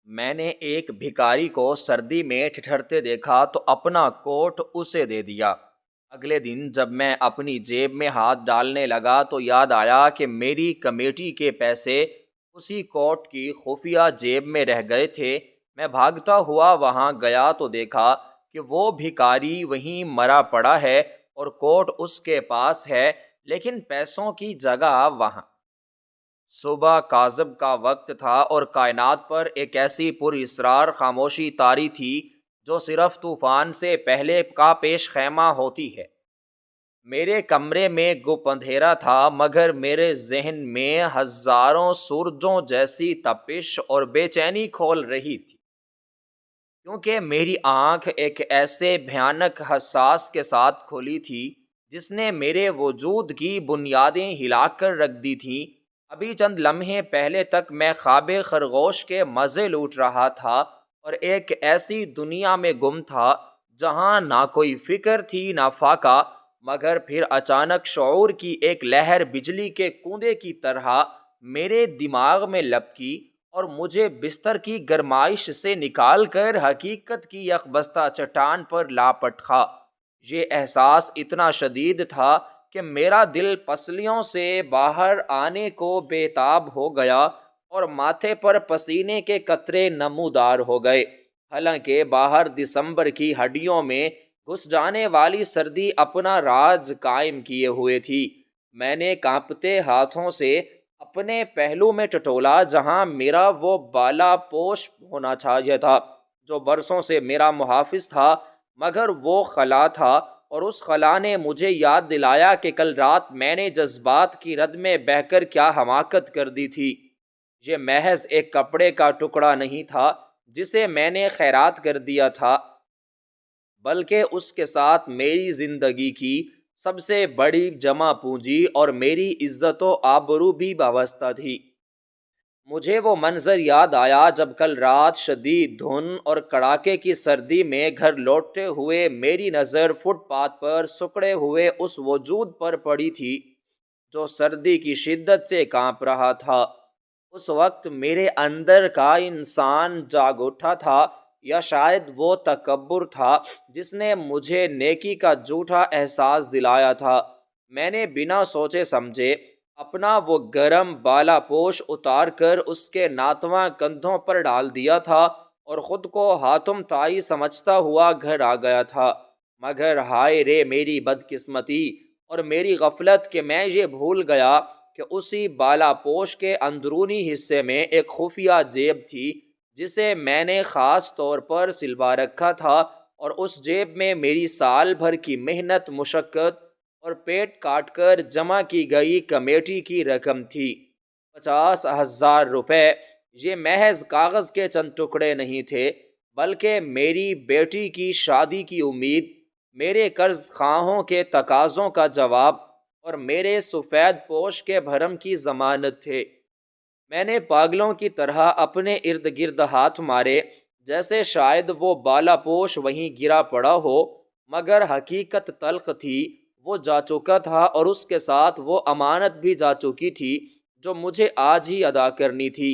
میں نے ایک بھکاری کو سردی میں ٹھٹھرتے دیکھا تو اپنا کوٹ اسے دے دیا۔ اگلے دن جب میں اپنی جیب میں ہاتھ ڈالنے لگا تو یاد آیا کہ میری کمیٹی کے پیسے اسی کوٹ کی خفیہ جیب میں رہ گئے تھے۔ میں بھاگتا ہوا وہاں گیا تو دیکھا کہ وہ بھکاری وہیں مرا پڑا ہے اور کوٹ اس کے پاس ہے، لیکن پیسوں کی جگہ وہاں۔ صبح کاذب کا وقت تھا اور کائنات پر ایک ایسی پر اسرار خاموشی طاری تھی جو صرف طوفان سے پہلے کا پیش خیمہ ہوتی ہے۔ میرے کمرے میں گپ اندھیرا تھا، مگر میرے ذہن میں ہزاروں سورجوں جیسی تپش اور بے چینی کھول رہی تھی، کیونکہ میری آنکھ ایک ایسے بھیانک حساس کے ساتھ کھلی تھی جس نے میرے وجود کی بنیادیں ہلا کر رکھ دی تھیں۔ ابھی چند لمحے پہلے تک میں خواب خرگوش کے مزے لوٹ رہا تھا اور ایک ایسی دنیا میں گم تھا جہاں نہ کوئی فکر تھی نہ فاقہ، مگر پھر اچانک شعور کی ایک لہر بجلی کے کوندے کی طرح میرے دماغ میں لپکی اور مجھے بستر کی گرمائش سے نکال کر حقیقت کی یکبستہ چٹان پر لا پٹکا۔ یہ احساس اتنا شدید تھا کہ میرا دل پسلیوں سے باہر آنے کو بے تاب ہو گیا اور ماتھے پر پسینے کے قطرے نمودار ہو گئے۔ حالانکہ باہر دسمبر کی ہڈیوں میں گھس جانے والی سردی اپنا راج قائم کیے ہوئے تھی، میں نے کانپتے ہاتھوں سے اپنے پہلو میں ٹٹولا جہاں میرا وہ بالا پوش ہونا چاہیے تھا جو برسوں سے میرا محافظ تھا، مگر وہ خلا تھا، اور اس خلا نے مجھے یاد دلایا کہ کل رات میں نے جذبات کی رد میں بہہ کر کیا حماقت کر دی تھی۔ یہ محض ایک کپڑے کا ٹکڑا نہیں تھا جسے میں نے خیرات کر دیا تھا، بلکہ اس کے ساتھ میری زندگی کی سب سے بڑی جمع پونجی اور میری عزت و آبرو بھی وابستہ تھی۔ مجھے وہ منظر یاد آیا جب کل رات شدید دھند اور کڑاکے کی سردی میں گھر لوٹتے ہوئے میری نظر فٹ پاتھ پر سکڑے ہوئے اس وجود پر پڑی تھی جو سردی کی شدت سے کانپ رہا تھا۔ اس وقت میرے اندر کا انسان جاگ اٹھا تھا، یا شاید وہ تکبر تھا جس نے مجھے نیکی کا جھوٹا احساس دلایا تھا۔ میں نے بنا سوچے سمجھے اپنا وہ گرم بالا پوش اتار کر اس کے ناتواں کندھوں پر ڈال دیا تھا اور خود کو ہاتم تائی سمجھتا ہوا گھر آ گیا تھا، مگر ہائے رے میری بدقسمتی اور میری غفلت کہ میں یہ بھول گیا کہ اسی بالا پوش کے اندرونی حصے میں ایک خفیہ جیب تھی جسے میں نے خاص طور پر سلوا رکھا تھا، اور اس جیب میں میری سال بھر کی محنت، مشقت اور پیٹ کاٹ کر جمع کی گئی کمیٹی کی رقم تھی، 50,000 روپے۔ یہ محض کاغذ کے چند ٹکڑے نہیں تھے، بلکہ میری بیٹی کی شادی کی امید، میرے قرض خواہوں کے تقاضوں کا جواب اور میرے سفید پوش کے بھرم کی ضمانت تھے۔ میں نے پاگلوں کی طرح اپنے ارد گرد ہاتھ مارے جیسے شاید وہ بالا پوش وہیں گرا پڑا ہو، مگر حقیقت تلخ تھی، وہ جا چکا تھا اور اس کے ساتھ وہ امانت بھی جا چکی تھی جو مجھے آج ہی ادا کرنی تھی۔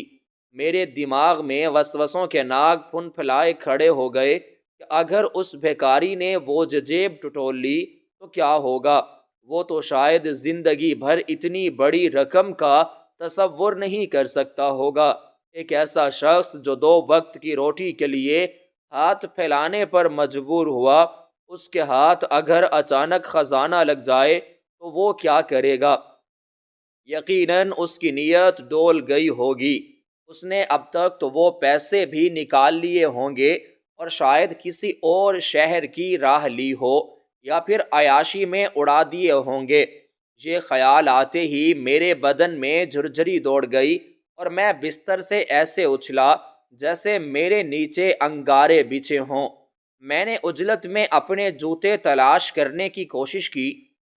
میرے دماغ میں وسوسوں کے ناگ پھن پھلائے کھڑے ہو گئے کہ اگر اس بھیکاری نے وہ جیب ٹٹول لی تو کیا ہوگا؟ وہ تو شاید زندگی بھر اتنی بڑی رقم کا تصور نہیں کر سکتا ہوگا۔ ایک ایسا شخص جو 2 وقت کی روٹی کے لیے ہاتھ پھیلانے پر مجبور ہوا، اس کے ہاتھ اگر اچانک خزانہ لگ جائے تو وہ کیا کرے گا؟ یقیناً اس کی نیت ڈول گئی ہوگی۔ اس نے اب تک تو وہ پیسے بھی نکال لیے ہوں گے اور شاید کسی اور شہر کی راہ لی ہو، یا پھر عیاشی میں اڑا دیے ہوں گے۔ یہ خیال آتے ہی میرے بدن میں جھرجھری دوڑ گئی اور میں بستر سے ایسے اچھلا جیسے میرے نیچے انگارے بچھے ہوں۔ میں نے عجلت میں اپنے جوتے تلاش کرنے کی کوشش کی،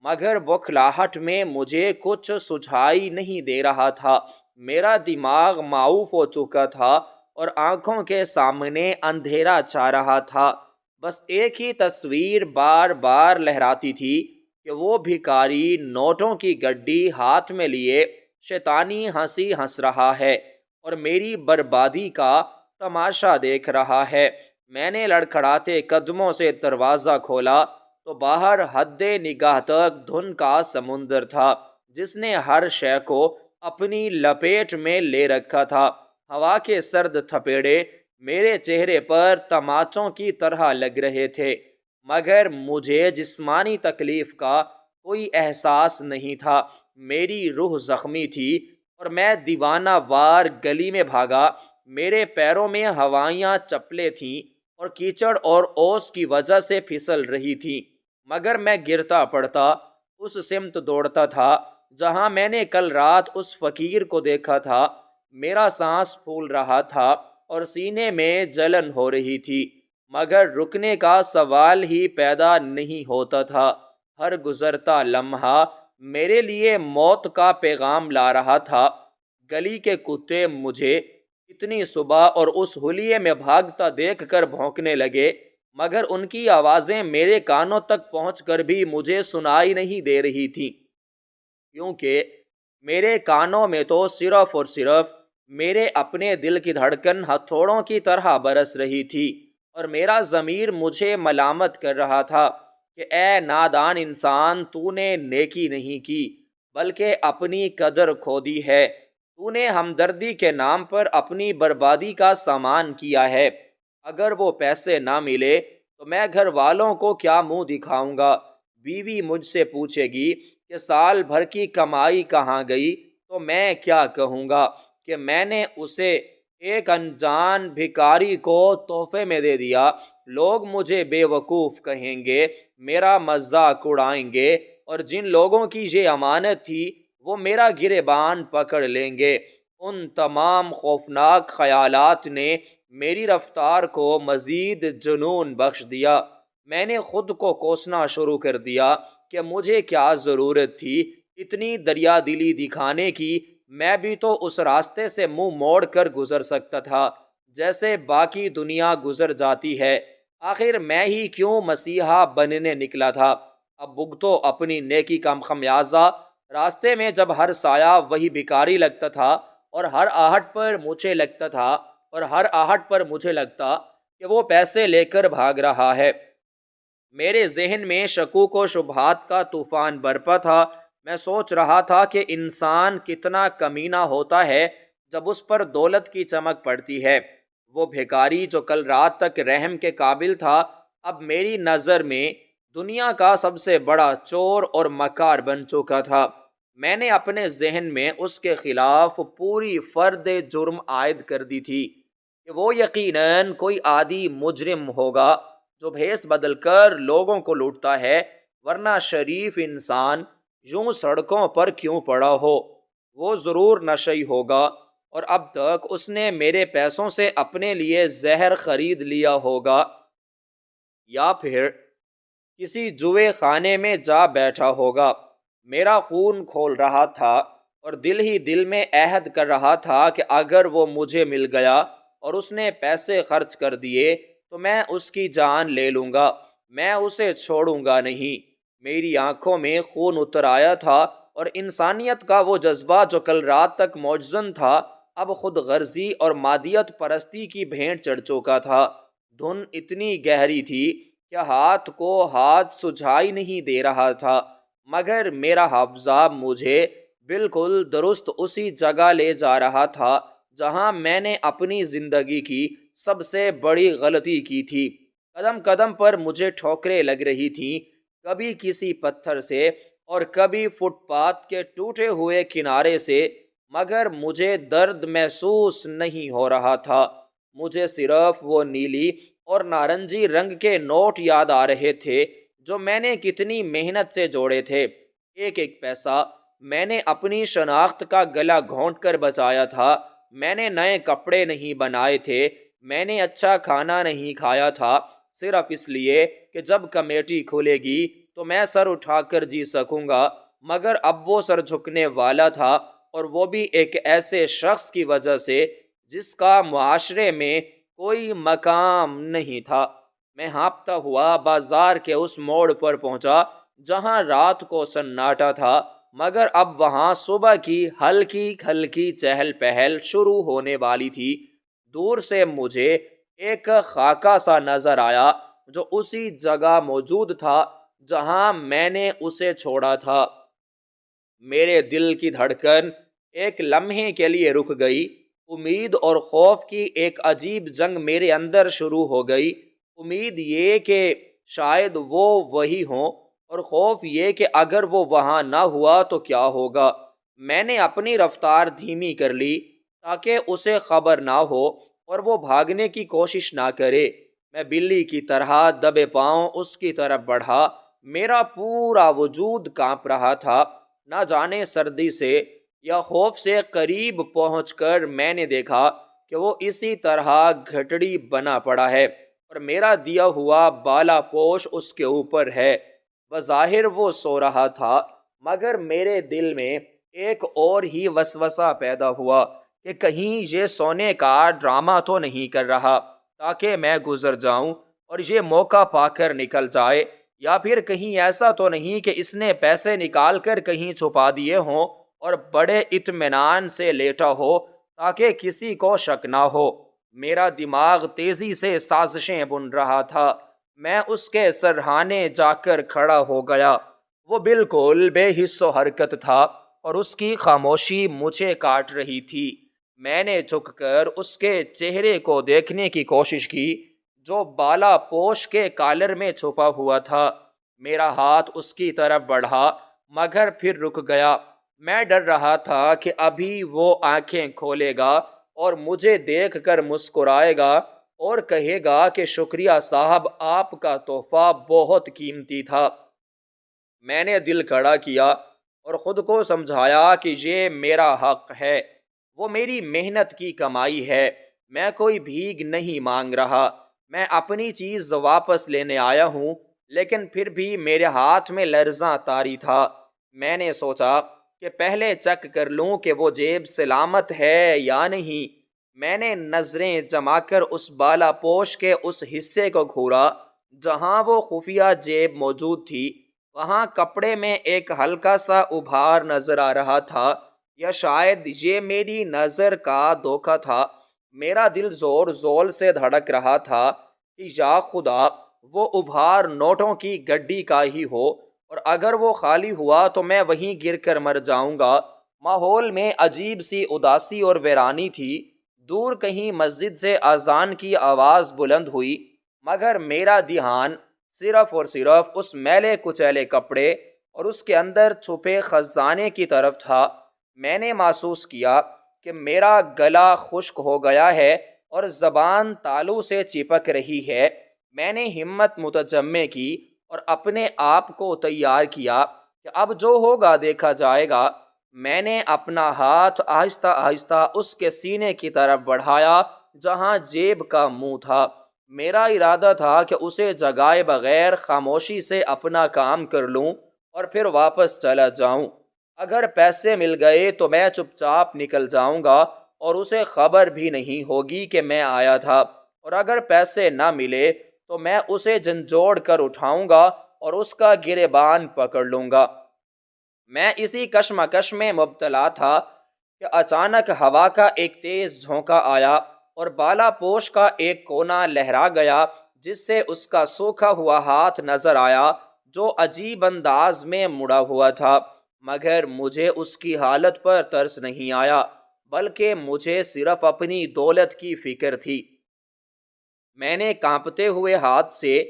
مگر بوکھلاہٹ میں مجھے کچھ سجھائی نہیں دے رہا تھا۔ میرا دماغ معوف ہو چکا تھا اور آنکھوں کے سامنے اندھیرا چھا رہا تھا۔ بس ایک ہی تصویر بار بار لہراتی تھی کہ وہ بھکاری نوٹوں کی گڈی ہاتھ میں لیے شیطانی ہنسی ہنس رہا ہے اور میری بربادی کا تماشا دیکھ رہا ہے۔ میں نے لڑکھڑاتے قدموں سے دروازہ کھولا تو باہر حد نگاہ تک دھند کا سمندر تھا، جس نے ہر شے کو اپنی لپیٹ میں لے رکھا تھا۔ ہوا کے سرد تھپیڑے میرے چہرے پر تماچوں کی طرح لگ رہے تھے، مگر مجھے جسمانی تکلیف کا کوئی احساس نہیں تھا۔ میری روح زخمی تھی اور میں دیوانہ وار گلی میں بھاگا۔ میرے پیروں میں ہوائیاں چپلیں تھیں اور کیچڑ اور اوس کی وجہ سے پھسل رہی تھی، مگر میں گرتا پڑتا اس سمت دوڑتا تھا جہاں میں نے کل رات اس فقیر کو دیکھا تھا۔ میرا سانس پھول رہا تھا اور سینے میں جلن ہو رہی تھی، مگر رکنے کا سوال ہی پیدا نہیں ہوتا تھا۔ ہر گزرتا لمحہ میرے لیے موت کا پیغام لا رہا تھا۔ گلی کے کتے مجھے اتنی صبح اور اس حلیے میں بھاگتا دیکھ کر بھونکنے لگے، مگر ان کی آوازیں میرے کانوں تک پہنچ کر بھی مجھے سنائی نہیں دے رہی تھی، کیونکہ میرے کانوں میں تو صرف اور صرف میرے اپنے دل کی دھڑکن ہتھوڑوں کی طرح برس رہی تھی، اور میرا ضمیر مجھے ملامت کر رہا تھا کہ اے نادان انسان، تو نے نیکی نہیں کی بلکہ اپنی قدر کھو دی ہے۔ تو نے ہمدردی کے نام پر اپنی بربادی کا سامان کیا ہے۔ اگر وہ پیسے نہ ملے تو میں گھر والوں کو کیا منہ دکھاؤں گا؟ بیوی مجھ سے پوچھے گی کہ سال بھر کی کمائی کہاں گئی، تو میں کیا کہوں گا کہ میں نے اسے ایک انجان بھکاری کو تحفے میں دے دیا۔ لوگ مجھے بے وقوف کہیں گے، میرا مذاق اڑائیں گے، اور جن لوگوں کی یہ امانت تھی وہ میرا گریبان پکڑ لیں گے۔ ان تمام خوفناک خیالات نے میری رفتار کو مزید جنون بخش دیا۔ میں نے خود کو کوسنا شروع کر دیا کہ مجھے کیا ضرورت تھی اتنی دریا دلی دکھانے کی۔ میں بھی تو اس راستے سے منہ موڑ کر گزر سکتا تھا جیسے باقی دنیا گزر جاتی ہے۔ آخر میں ہی کیوں مسیحا بننے نکلا تھا؟ اب بھگتو اپنی نیکی کا خمیازہ۔ راستے میں جب ہر سایہ وہی بھکاری لگتا تھا اور ہر آہٹ پر مجھے لگتا کہ وہ پیسے لے کر بھاگ رہا ہے، میرے ذہن میں شکوک و شبہات کا طوفان برپا تھا۔ میں سوچ رہا تھا کہ انسان کتنا کمینہ ہوتا ہے جب اس پر دولت کی چمک پڑتی ہے۔ وہ بھیکاری جو کل رات تک رحم کے قابل تھا، اب میری نظر میں دنیا کا سب سے بڑا چور اور مکار بن چکا تھا۔ میں نے اپنے ذہن میں اس کے خلاف پوری فرد جرم عائد کر دی تھی کہ وہ یقیناً کوئی عادی مجرم ہوگا جو بھیس بدل کر لوگوں کو لوٹتا ہے، ورنہ شریف انسان یوں سڑکوں پر کیوں پڑا ہو؟ وہ ضرور نشئی ہوگا، اور اب تک اس نے میرے پیسوں سے اپنے لیے زہر خرید لیا ہوگا، یا پھر کسی جوئے خانے میں جا بیٹھا ہوگا۔ میرا خون کھول رہا تھا اور دل ہی دل میں عہد کر رہا تھا کہ اگر وہ مجھے مل گیا اور اس نے پیسے خرچ کر دیے تو میں اس کی جان لے لوں گا، میں اسے چھوڑوں گا نہیں۔ میری آنکھوں میں خون اتر آیا تھا، اور انسانیت کا وہ جذبہ جو کل رات تک معجزن تھا اب خود غرضی اور مادیت پرستی کی بھینٹ چڑھ چکا تھا۔ دھن اتنی گہری تھی کہ ہاتھ کو ہاتھ سجھائی نہیں دے رہا تھا، مگر میرا حافظہ مجھے بالکل درست اسی جگہ لے جا رہا تھا جہاں میں نے اپنی زندگی کی سب سے بڑی غلطی کی تھی۔ قدم قدم پر مجھے ٹھوکریں لگ رہی تھیں، کبھی کسی پتھر سے اور کبھی فٹ پاتھ کے ٹوٹے ہوئے کنارے سے، مگر مجھے درد محسوس نہیں ہو رہا تھا۔ مجھے صرف وہ نیلی اور نارنجی رنگ کے نوٹ یاد آ رہے تھے جو میں نے کتنی محنت سے جوڑے تھے۔ ایک ایک پیسہ میں نے اپنی شناخت کا گلا گھونٹ کر بچایا تھا۔ میں نے نئے کپڑے نہیں بنائے تھے، میں نے اچھا کھانا نہیں کھایا تھا، صرف اس لیے کہ جب کمیٹی کھلے گی تو میں سر اٹھا کر جی سکوں گا، مگر اب وہ سر جھکنے والا تھا، اور وہ بھی ایک ایسے شخص کی وجہ سے جس کا معاشرے میں کوئی مقام نہیں تھا۔ میں ہانپتا ہوا بازار کے اس موڑ پر پہنچا جہاں رات کو سناٹا تھا، مگر اب وہاں صبح کی ہلکی ہلکی چہل پہل شروع ہونے والی تھی۔ دور سے مجھے ایک خاکہ سا نظر آیا جو اسی جگہ موجود تھا جہاں میں نے اسے چھوڑا تھا۔ میرے دل کی دھڑکن ایک لمحے کے لیے رک گئی۔ امید اور خوف کی ایک عجیب جنگ میرے اندر شروع ہو گئی۔ امید یہ کہ شاید وہ وہی ہوں، اور خوف یہ کہ اگر وہ وہاں نہ ہوا تو کیا ہوگا۔ میں نے اپنی رفتار دھیمی کر لی تاکہ اسے خبر نہ ہو اور وہ بھاگنے کی کوشش نہ کرے۔ میں بلی کی طرح دبے پاؤں اس کی طرف بڑھا۔ میرا پورا وجود کانپ رہا تھا۔ نہ جانے سردی سے یا خوف سے قریب پہنچ کر میں نے دیکھا کہ وہ اسی طرح گھٹڑی بنا پڑا ہے اور میرا دیا ہوا بالا پوش اس کے اوپر ہے۔ بظاہر وہ سو رہا تھا، مگر میرے دل میں ایک اور ہی وسوسہ پیدا ہوا کہ کہیں یہ سونے کا ڈرامہ تو نہیں کر رہا تاکہ میں گزر جاؤں اور یہ موقع پا کر نکل جائے، یا پھر کہیں ایسا تو نہیں کہ اس نے پیسے نکال کر کہیں چھپا دیے ہوں اور بڑے اطمینان سے لیٹا ہو تاکہ کسی کو شک نہ ہو۔ میرا دماغ تیزی سے سازشیں بن رہا تھا۔ میں اس کے سرہانے جا کر کھڑا ہو گیا۔ وہ بالکل بے حس و حرکت تھا اور اس کی خاموشی مجھے کاٹ رہی تھی۔ میں نے جھک کر اس کے چہرے کو دیکھنے کی کوشش کی جو بالا پوش کے کالر میں چھپا ہوا تھا۔ میرا ہاتھ اس کی طرف بڑھا مگر پھر رک گیا۔ میں ڈر رہا تھا کہ ابھی وہ آنکھیں کھولے گا اور مجھے دیکھ کر مسکرائے گا اور کہے گا کہ شکریہ صاحب، آپ کا تحفہ بہت قیمتی تھا۔ میں نے دل کھڑا کیا اور خود کو سمجھایا کہ یہ میرا حق ہے، وہ میری محنت کی کمائی ہے۔ میں کوئی بھیک نہیں مانگ رہا، میں اپنی چیز واپس لینے آیا ہوں۔ لیکن پھر بھی میرے ہاتھ میں لرزاں طاری تھا۔ میں نے سوچا کہ پہلے چیک کر لوں کہ وہ جیب سلامت ہے یا نہیں۔ میں نے نظریں جما کر اس بالا پوش کے اس حصے کو گھورا جہاں وہ خفیہ جیب موجود تھی۔ وہاں کپڑے میں ایک ہلکا سا ابھار نظر آ رہا تھا، یا شاید یہ میری نظر کا دھوکہ تھا۔ میرا دل زور زور سے دھڑک رہا تھا کہ یا خدا وہ ابھار نوٹوں کی گڈی کا ہی ہو، اور اگر وہ خالی ہوا تو میں وہیں گر کر مر جاؤں گا۔ ماحول میں عجیب سی اداسی اور ویرانی تھی۔ دور کہیں مسجد سے اذان کی آواز بلند ہوئی، مگر میرا دھیان صرف اور صرف اس میلے کچیلے کپڑے اور اس کے اندر چھپے خزانے کی طرف تھا۔ میں نے محسوس کیا کہ میرا گلا خشک ہو گیا ہے اور زبان تالو سے چپک رہی ہے۔ میں نے ہمت متجمع کی اور اپنے آپ کو تیار کیا کہ اب جو ہوگا دیکھا جائے گا۔ میں نے اپنا ہاتھ آہستہ آہستہ اس کے سینے کی طرف بڑھایا جہاں جیب کا منہ تھا۔ میرا ارادہ تھا کہ اسے جگائے بغیر خاموشی سے اپنا کام کر لوں اور پھر واپس چلا جاؤں۔ اگر پیسے مل گئے تو میں چپ چاپ نکل جاؤں گا اور اسے خبر بھی نہیں ہوگی کہ میں آیا تھا، اور اگر پیسے نہ ملے تو میں اسے جھنجھوڑ کر اٹھاؤں گا اور اس کا گریبان پکڑ لوں گا۔ میں اسی کشمکش میں مبتلا تھا کہ اچانک ہوا کا ایک تیز جھونکا آیا اور بالا پوش کا ایک کونا لہرا گیا، جس سے اس کا سوکھا ہوا ہاتھ نظر آیا جو عجیب انداز میں مڑا ہوا تھا۔ مگر مجھے اس کی حالت پر ترس نہیں آیا، بلکہ مجھے صرف اپنی دولت کی فکر تھی۔ میں نے کانپتے ہوئے ہاتھ سے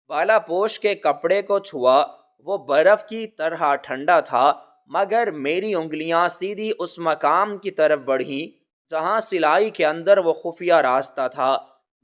بالا پوش کے کپڑے کو چھوا۔ وہ برف کی طرح ٹھنڈا تھا، مگر میری انگلیاں سیدھی اس مقام کی طرف بڑھیں جہاں سلائی کے اندر وہ خفیہ راستہ تھا۔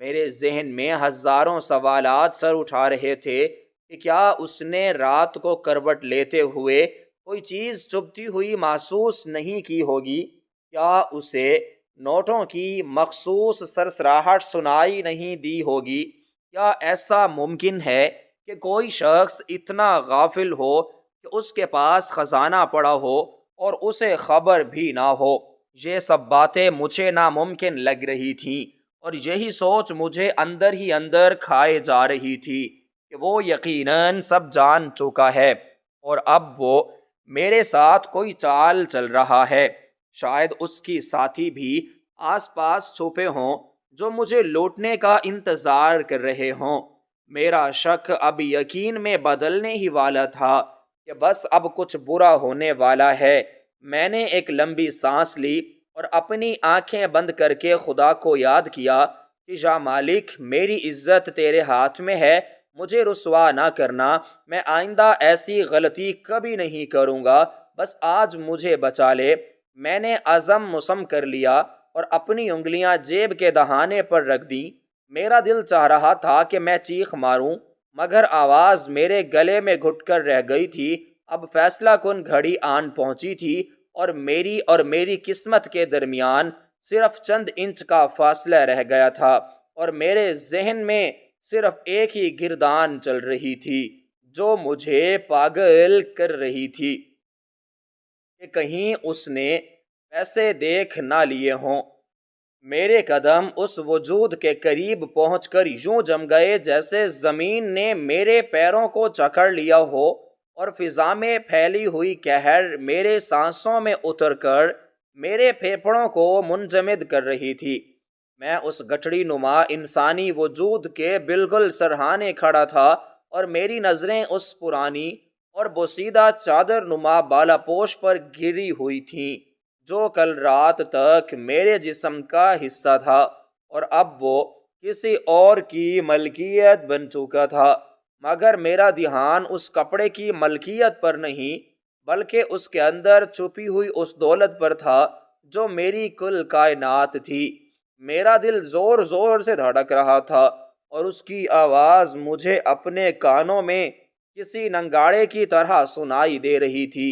میرے ذہن میں ہزاروں سوالات سر اٹھا رہے تھے کہ کیا اس نے رات کو کروٹ لیتے ہوئے کوئی چیز چبھتی ہوئی محسوس نہیں کی ہوگی؟ کیا اسے نوٹوں کی مخصوص سرسراہٹ سنائی نہیں دی ہوگی؟ کیا ایسا ممکن ہے کہ کوئی شخص اتنا غافل ہو کہ اس کے پاس خزانہ پڑا ہو اور اسے خبر بھی نہ ہو؟ یہ سب باتیں مجھے ناممکن لگ رہی تھیں، اور یہی سوچ مجھے اندر ہی اندر کھائے جا رہی تھی کہ وہ یقیناً سب جان چکا ہے اور اب وہ میرے ساتھ کوئی چال چل رہا ہے۔ شاید اس کی ساتھی بھی آس پاس چھپے ہوں جو مجھے لوٹنے کا انتظار کر رہے ہوں۔ میرا شک اب یقین میں بدلنے ہی والا تھا کہ بس اب کچھ برا ہونے والا ہے۔ میں نے ایک لمبی سانس لی اور اپنی آنکھیں بند کر کے خدا کو یاد کیا کہ یا مالک، میری عزت تیرے ہاتھ میں ہے، مجھے رسوا نہ کرنا، میں آئندہ ایسی غلطی کبھی نہیں کروں گا، بس آج مجھے بچا لے۔ میں نے عزم مسم کر لیا اور اپنی انگلیاں جیب کے دہانے پر رکھ دیں۔ میرا دل چاہ رہا تھا کہ میں چیخ ماروں، مگر آواز میرے گلے میں گھٹ کر رہ گئی تھی۔ اب فیصلہ کن گھڑی آن پہنچی تھی اور میری قسمت کے درمیان صرف چند انچ کا فاصلہ رہ گیا تھا، اور میرے ذہن میں صرف ایک ہی گردان چل رہی تھی جو مجھے پاگل کر رہی تھی کہ کہیں اس نے پیسے دیکھ نہ لیے ہوں۔ میرے قدم اس وجود کے قریب پہنچ کر یوں جم گئے جیسے زمین نے میرے پیروں کو جکڑ لیا ہو، اور فضا میں پھیلی ہوئی قہر میرے سانسوں میں اتر کر میرے پھیپھڑوں کو منجمد کر رہی تھی۔ میں اس گٹھڑی نما انسانی وجود کے بالکل سرہانے کھڑا تھا، اور میری نظریں اس پرانی اور بوسیدہ چادر نما بالا پوش پر گری ہوئی تھیں جو کل رات تک میرے جسم کا حصہ تھا، اور اب وہ کسی اور کی ملکیت بن چکا تھا۔ مگر میرا دھیان اس کپڑے کی ملکیت پر نہیں، بلکہ اس کے اندر چھپی ہوئی اس دولت پر تھا جو میری کل کائنات تھی۔ میرا دل زور زور سے دھڑک رہا تھا، اور اس کی آواز مجھے اپنے کانوں میں کسی ننگاڑے کی طرح سنائی دے رہی تھی۔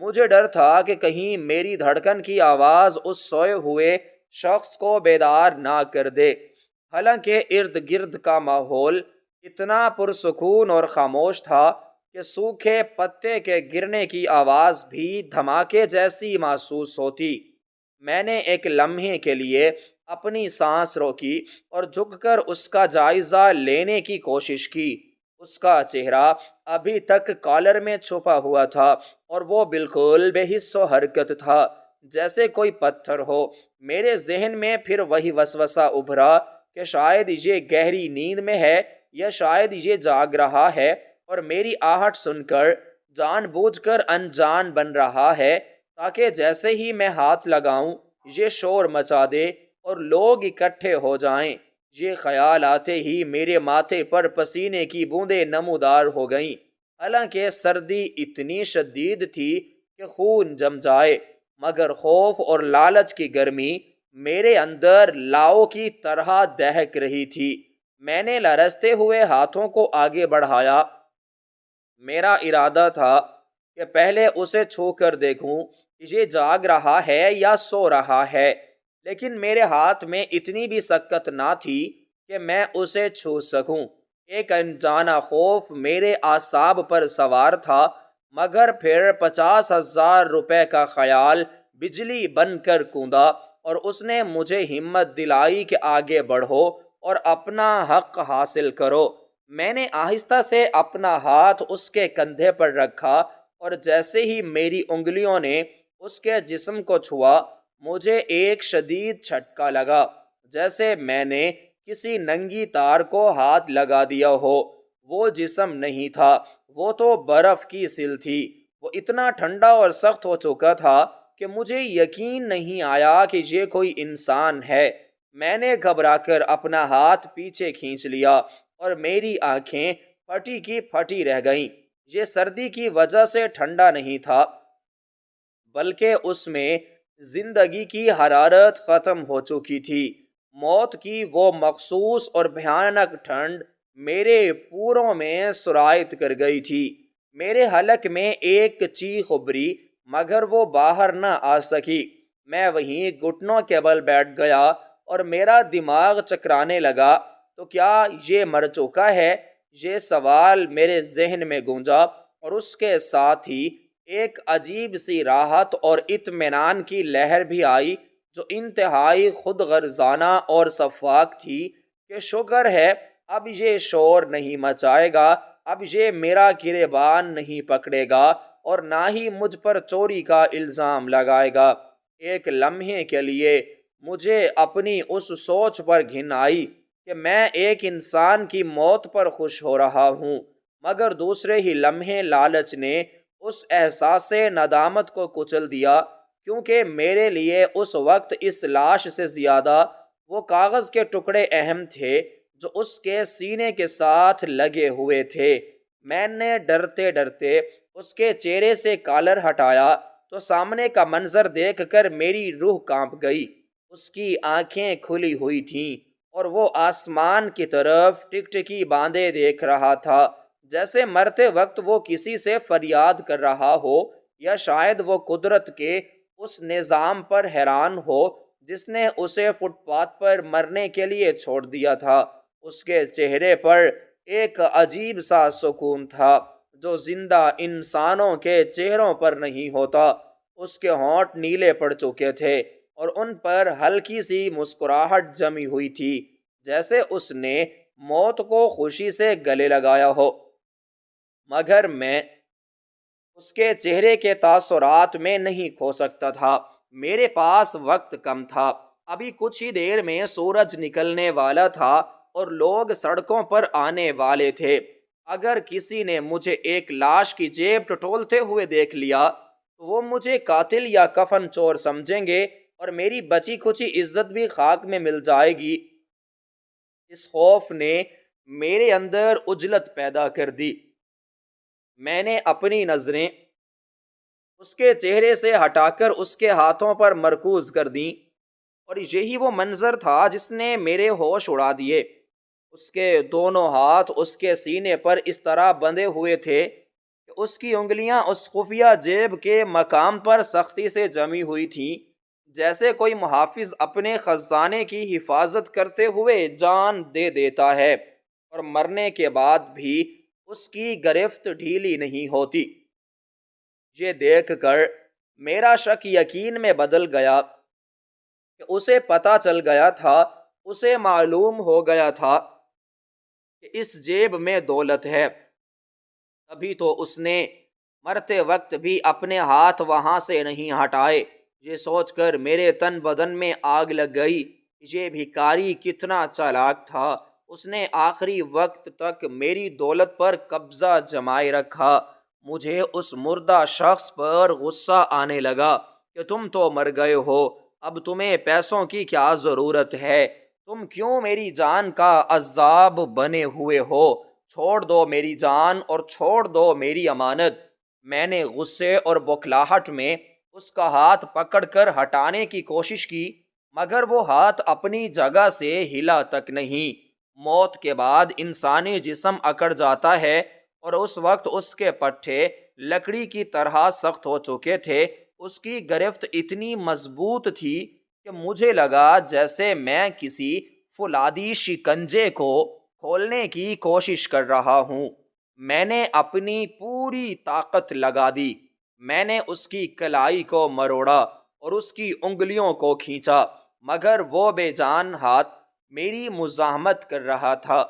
مجھے ڈر تھا کہ کہیں میری دھڑکن کی آواز اس سوئے ہوئے شخص کو بیدار نہ کر دے۔ حالانکہ ارد گرد کا ماحول اتنا پرسکون اور خاموش تھا کہ سوکھے پتے کے گرنے کی آواز بھی دھماکے جیسی محسوس ہوتی۔ میں نے ایک لمحے کے لیے اپنی سانس روکی اور جھک کر اس کا جائزہ لینے کی کوشش کی۔ اس کا چہرہ ابھی تک کالر میں چھپا ہوا تھا، اور وہ بالکل بے حس و حرکت تھا جیسے کوئی پتھر ہو۔ میرے ذہن میں پھر وہی وسوسہ ابھرا کہ شاید یہ گہری نیند میں ہے، یا شاید یہ جاگ رہا ہے اور میری آہٹ سن کر جان بوجھ کر انجان بن رہا ہے، تاکہ جیسے ہی میں ہاتھ لگاؤں یہ شور مچا دے اور لوگ اکٹھے ہو جائیں۔ یہ خیال آتے ہی میرے ماتھے پر پسینے کی بوندیں نمودار ہو گئیں، حالانکہ سردی اتنی شدید تھی کہ خون جم جائے، مگر خوف اور لالچ کی گرمی میرے اندر لاؤ کی طرح دہک رہی تھی۔ میں نے لرزتے ہوئے ہاتھوں کو آگے بڑھایا۔ میرا ارادہ تھا کہ پہلے اسے چھو کر دیکھوں کہ یہ جاگ رہا ہے یا سو رہا ہے، لیکن میرے ہاتھ میں اتنی بھی سکت نہ تھی کہ میں اسے چھو سکوں۔ ایک انجانا خوف میرے اعصاب پر سوار تھا، مگر پھر 50,000 روپے کا خیال بجلی بن کر کوندا، اور اس نے مجھے ہمت دلائی کہ آگے بڑھو اور اپنا حق حاصل کرو۔ میں نے آہستہ سے اپنا ہاتھ اس کے کندھے پر رکھا، اور جیسے ہی میری انگلیوں نے اس کے جسم کو چھوا، مجھے ایک شدید جھٹکا لگا، جیسے میں نے کسی ننگی تار کو ہاتھ لگا دیا ہو۔ وہ جسم نہیں تھا، وہ تو برف کی سل تھی۔ وہ اتنا ٹھنڈا اور سخت ہو چکا تھا کہ مجھے یقین نہیں آیا کہ یہ کوئی انسان ہے۔ میں نے گھبرا کر اپنا ہاتھ پیچھے کھینچ لیا، اور میری آنکھیں پھٹی کی پھٹی رہ گئیں۔ یہ سردی کی وجہ سے ٹھنڈا نہیں تھا، بلکہ اس میں زندگی کی حرارت ختم ہو چکی تھی۔ موت کی وہ مخصوص اور بھیانک ٹھنڈ میرے پوروں میں سرایت کر گئی تھی۔ میرے حلق میں ایک چیخ ابھری، مگر وہ باہر نہ آ سکی۔ میں وہیں گھٹنوں کے بل بیٹھ گیا، اور میرا دماغ چکرانے لگا۔ تو کیا یہ مر چکا ہے؟ یہ سوال میرے ذہن میں گونجا، اور اس کے ساتھ ہی ایک عجیب سی راحت اور اطمینان کی لہر بھی آئی جو انتہائی خود غرضانہ اور شفاق تھی، کہ شکر ہے اب یہ شور نہیں مچائے گا، اب یہ میرا گریبان نہیں پکڑے گا، اور نہ ہی مجھ پر چوری کا الزام لگائے گا۔ ایک لمحے کے لیے مجھے اپنی اس سوچ پر گھن آئی کہ میں ایک انسان کی موت پر خوش ہو رہا ہوں، مگر دوسرے ہی لمحے لالچ نے اس احساس ندامت کو کچل دیا، کیونکہ میرے لیے اس وقت اس لاش سے زیادہ وہ کاغذ کے ٹکڑے اہم تھے جو اس کے سینے کے ساتھ لگے ہوئے تھے۔ میں نے ڈرتے ڈرتے اس کے چہرے سے کالر ہٹایا تو سامنے کا منظر دیکھ کر میری روح کانپ گئی۔ اس کی آنکھیں کھلی ہوئی تھیں اور وہ آسمان کی طرف ٹکٹکی باندھے دیکھ رہا تھا، جیسے مرتے وقت وہ کسی سے فریاد کر رہا ہو، یا شاید وہ قدرت کے اس نظام پر حیران ہو جس نے اسے فٹ پاتھ پر مرنے کے لیے چھوڑ دیا تھا۔ اس کے چہرے پر ایک عجیب سا سکون تھا جو زندہ انسانوں کے چہروں پر نہیں ہوتا۔ اس کے ہونٹ نیلے پڑ چکے تھے اور ان پر ہلکی سی مسکراہٹ جمی ہوئی تھی، جیسے اس نے موت کو خوشی سے گلے لگایا ہو، مگر میں اس کے چہرے کے تاثرات میں نہیں کھو سکتا تھا۔ میرے پاس وقت کم تھا، ابھی کچھ ہی دیر میں سورج نکلنے والا تھا اور لوگ سڑکوں پر آنے والے تھے۔ اگر کسی نے مجھے ایک لاش کی جیب ٹٹولتے ہوئے دیکھ لیا تو وہ مجھے قاتل یا کفن چور سمجھیں گے اور میری بچی کھچی عزت بھی خاک میں مل جائے گی۔ اس خوف نے میرے اندر عجلت پیدا کر دی۔ میں نے اپنی نظریں اس کے چہرے سے ہٹا کر اس کے ہاتھوں پر مرکوز کر دیں، اور یہی وہ منظر تھا جس نے میرے ہوش اڑا دیے۔ اس کے دونوں ہاتھ اس کے سینے پر اس طرح بندھے ہوئے تھے کہ اس کی انگلیاں اس خفیہ جیب کے مقام پر سختی سے جمی ہوئی تھیں، جیسے کوئی محافظ اپنے خزانے کی حفاظت کرتے ہوئے جان دے دیتا ہے اور مرنے کے بعد بھی اس کی گرفت ڈھیلی نہیں ہوتی۔ یہ دیکھ کر میرا شک یقین میں بدل گیا کہ اسے پتہ چل گیا تھا، اسے معلوم ہو گیا تھا کہ اس جیب میں دولت ہے، تبھی تو اس نے مرتے وقت بھی اپنے ہاتھ وہاں سے نہیں ہٹائے۔ یہ سوچ کر میرے تن بدن میں آگ لگ گئی۔ یہ بھکاری کتنا چالاک تھا، اس نے آخری وقت تک میری دولت پر قبضہ جمائے رکھا۔ مجھے اس مردہ شخص پر غصہ آنے لگا کہ تم تو مر گئے ہو، اب تمہیں پیسوں کی کیا ضرورت ہے؟ تم کیوں میری جان کا عذاب بنے ہوئے ہو؟ چھوڑ دو میری جان اور چھوڑ دو میری امانت۔ میں نے غصے اور بوکھلاہٹ میں اس کا ہاتھ پکڑ کر ہٹانے کی کوشش کی، مگر وہ ہاتھ اپنی جگہ سے ہلا تک نہیں۔ موت کے بعد انسانی جسم اکڑ جاتا ہے اور اس وقت اس کے پٹھے لکڑی کی طرح سخت ہو چکے تھے۔ اس کی گرفت اتنی مضبوط تھی کہ مجھے لگا جیسے میں کسی فولادی شکنجے کو کھولنے کی کوشش کر رہا ہوں۔ میں نے اپنی پوری طاقت لگا دی۔ میں نے اس کی کلائی کو مروڑا اور اس کی انگلیوں کو کھینچا، مگر وہ بے جان ہاتھ میری مزاحمت کر رہا تھا،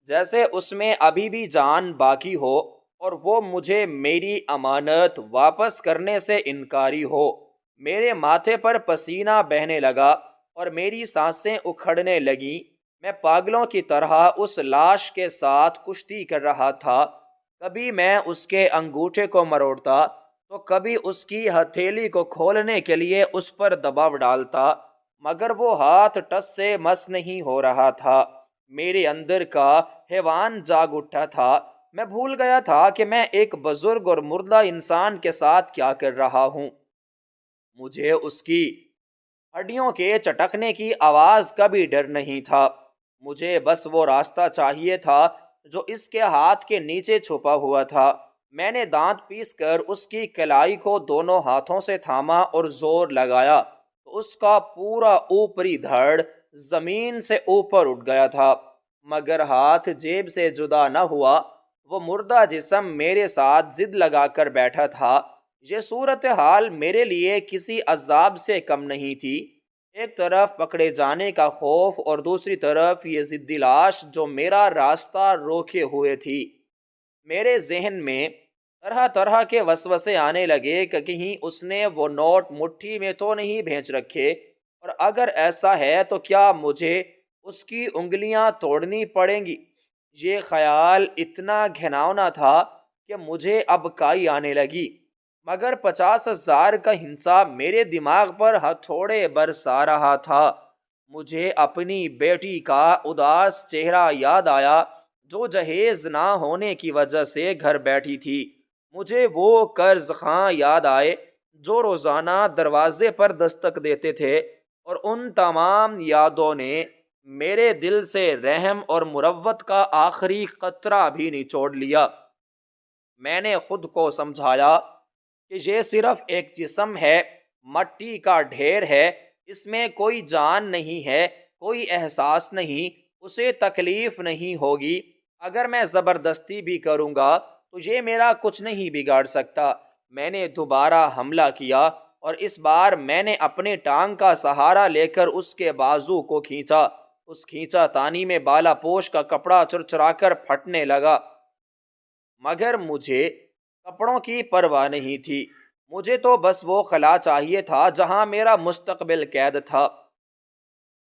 جیسے اس میں ابھی بھی جان باقی ہو اور وہ مجھے میری امانت واپس کرنے سے انکاری ہو۔ میرے ماتھے پر پسینہ بہنے لگا اور میری سانسیں اکھڑنے لگیں۔ میں پاگلوں کی طرح اس لاش کے ساتھ کشتی کر رہا تھا، کبھی میں اس کے انگوٹھے کو مروڑتا تو کبھی اس کی ہتھیلی کو کھولنے کے لیے اس پر دباؤ ڈالتا، مگر وہ ہاتھ ٹس سے مس نہیں ہو رہا تھا۔ میرے اندر کا حیوان جاگ اٹھا تھا۔ میں بھول گیا تھا کہ میں ایک بزرگ اور مردہ انسان کے ساتھ کیا کر رہا ہوں۔ مجھے اس کی ہڈیوں کے چٹکنے کی آواز کا بھی ڈر نہیں تھا۔ مجھے بس وہ راستہ چاہیے تھا جو اس کے ہاتھ کے نیچے چھپا ہوا تھا۔ میں نے دانت پیس کر اس کی کلائی کو دونوں ہاتھوں سے تھاما اور زور لگایا تو اس کا پورا اوپری دھڑ زمین سے اوپر اٹھ گیا تھا، مگر ہاتھ جیب سے جدا نہ ہوا۔ وہ مردہ جسم میرے ساتھ ضد لگا کر بیٹھا تھا۔ یہ صورتحال میرے لیے کسی عذاب سے کم نہیں تھی، ایک طرف پکڑے جانے کا خوف اور دوسری طرف یہ ضدی لاش جو میرا راستہ روکے ہوئے تھی۔ میرے ذہن میں طرح طرح کے وسوسے آنے لگے کہ کہیں اس نے وہ نوٹ مٹھی میں تو نہیں بھیج رکھے، اور اگر ایسا ہے تو کیا مجھے اس کی انگلیاں توڑنی پڑیں گی؟ یہ خیال اتنا گھناؤنا تھا کہ مجھے اب کائی آنے لگی، مگر 50,000 کا ہنسا میرے دماغ پر ہتھوڑے برسا رہا تھا۔ مجھے اپنی بیٹی کا اداس چہرہ یاد آیا جو جہیز نہ ہونے کی وجہ سے گھر بیٹھی تھی۔ مجھے وہ قرض خواہ یاد آئے جو روزانہ دروازے پر دستک دیتے تھے، اور ان تمام یادوں نے میرے دل سے رحم اور مروت کا آخری قطرہ بھی نچوڑ لیا۔ میں نے خود کو سمجھایا کہ یہ صرف ایک جسم ہے، مٹی کا ڈھیر ہے، اس میں کوئی جان نہیں ہے، کوئی احساس نہیں، اسے تکلیف نہیں ہوگی۔ اگر میں زبردستی بھی کروں گا تو یہ میرا کچھ نہیں بگاڑ سکتا۔ میں نے دوبارہ حملہ کیا، اور اس بار میں نے اپنے ٹانگ کا سہارا لے کر اس کے بازو کو کھینچا۔ اس کھینچا تانی میں بالا پوش کا کپڑا چرچرا کر پھٹنے لگا، مگر مجھے کپڑوں کی پرواہ نہیں تھی۔ مجھے تو بس وہ خلا چاہیے تھا جہاں میرا مستقبل قید تھا۔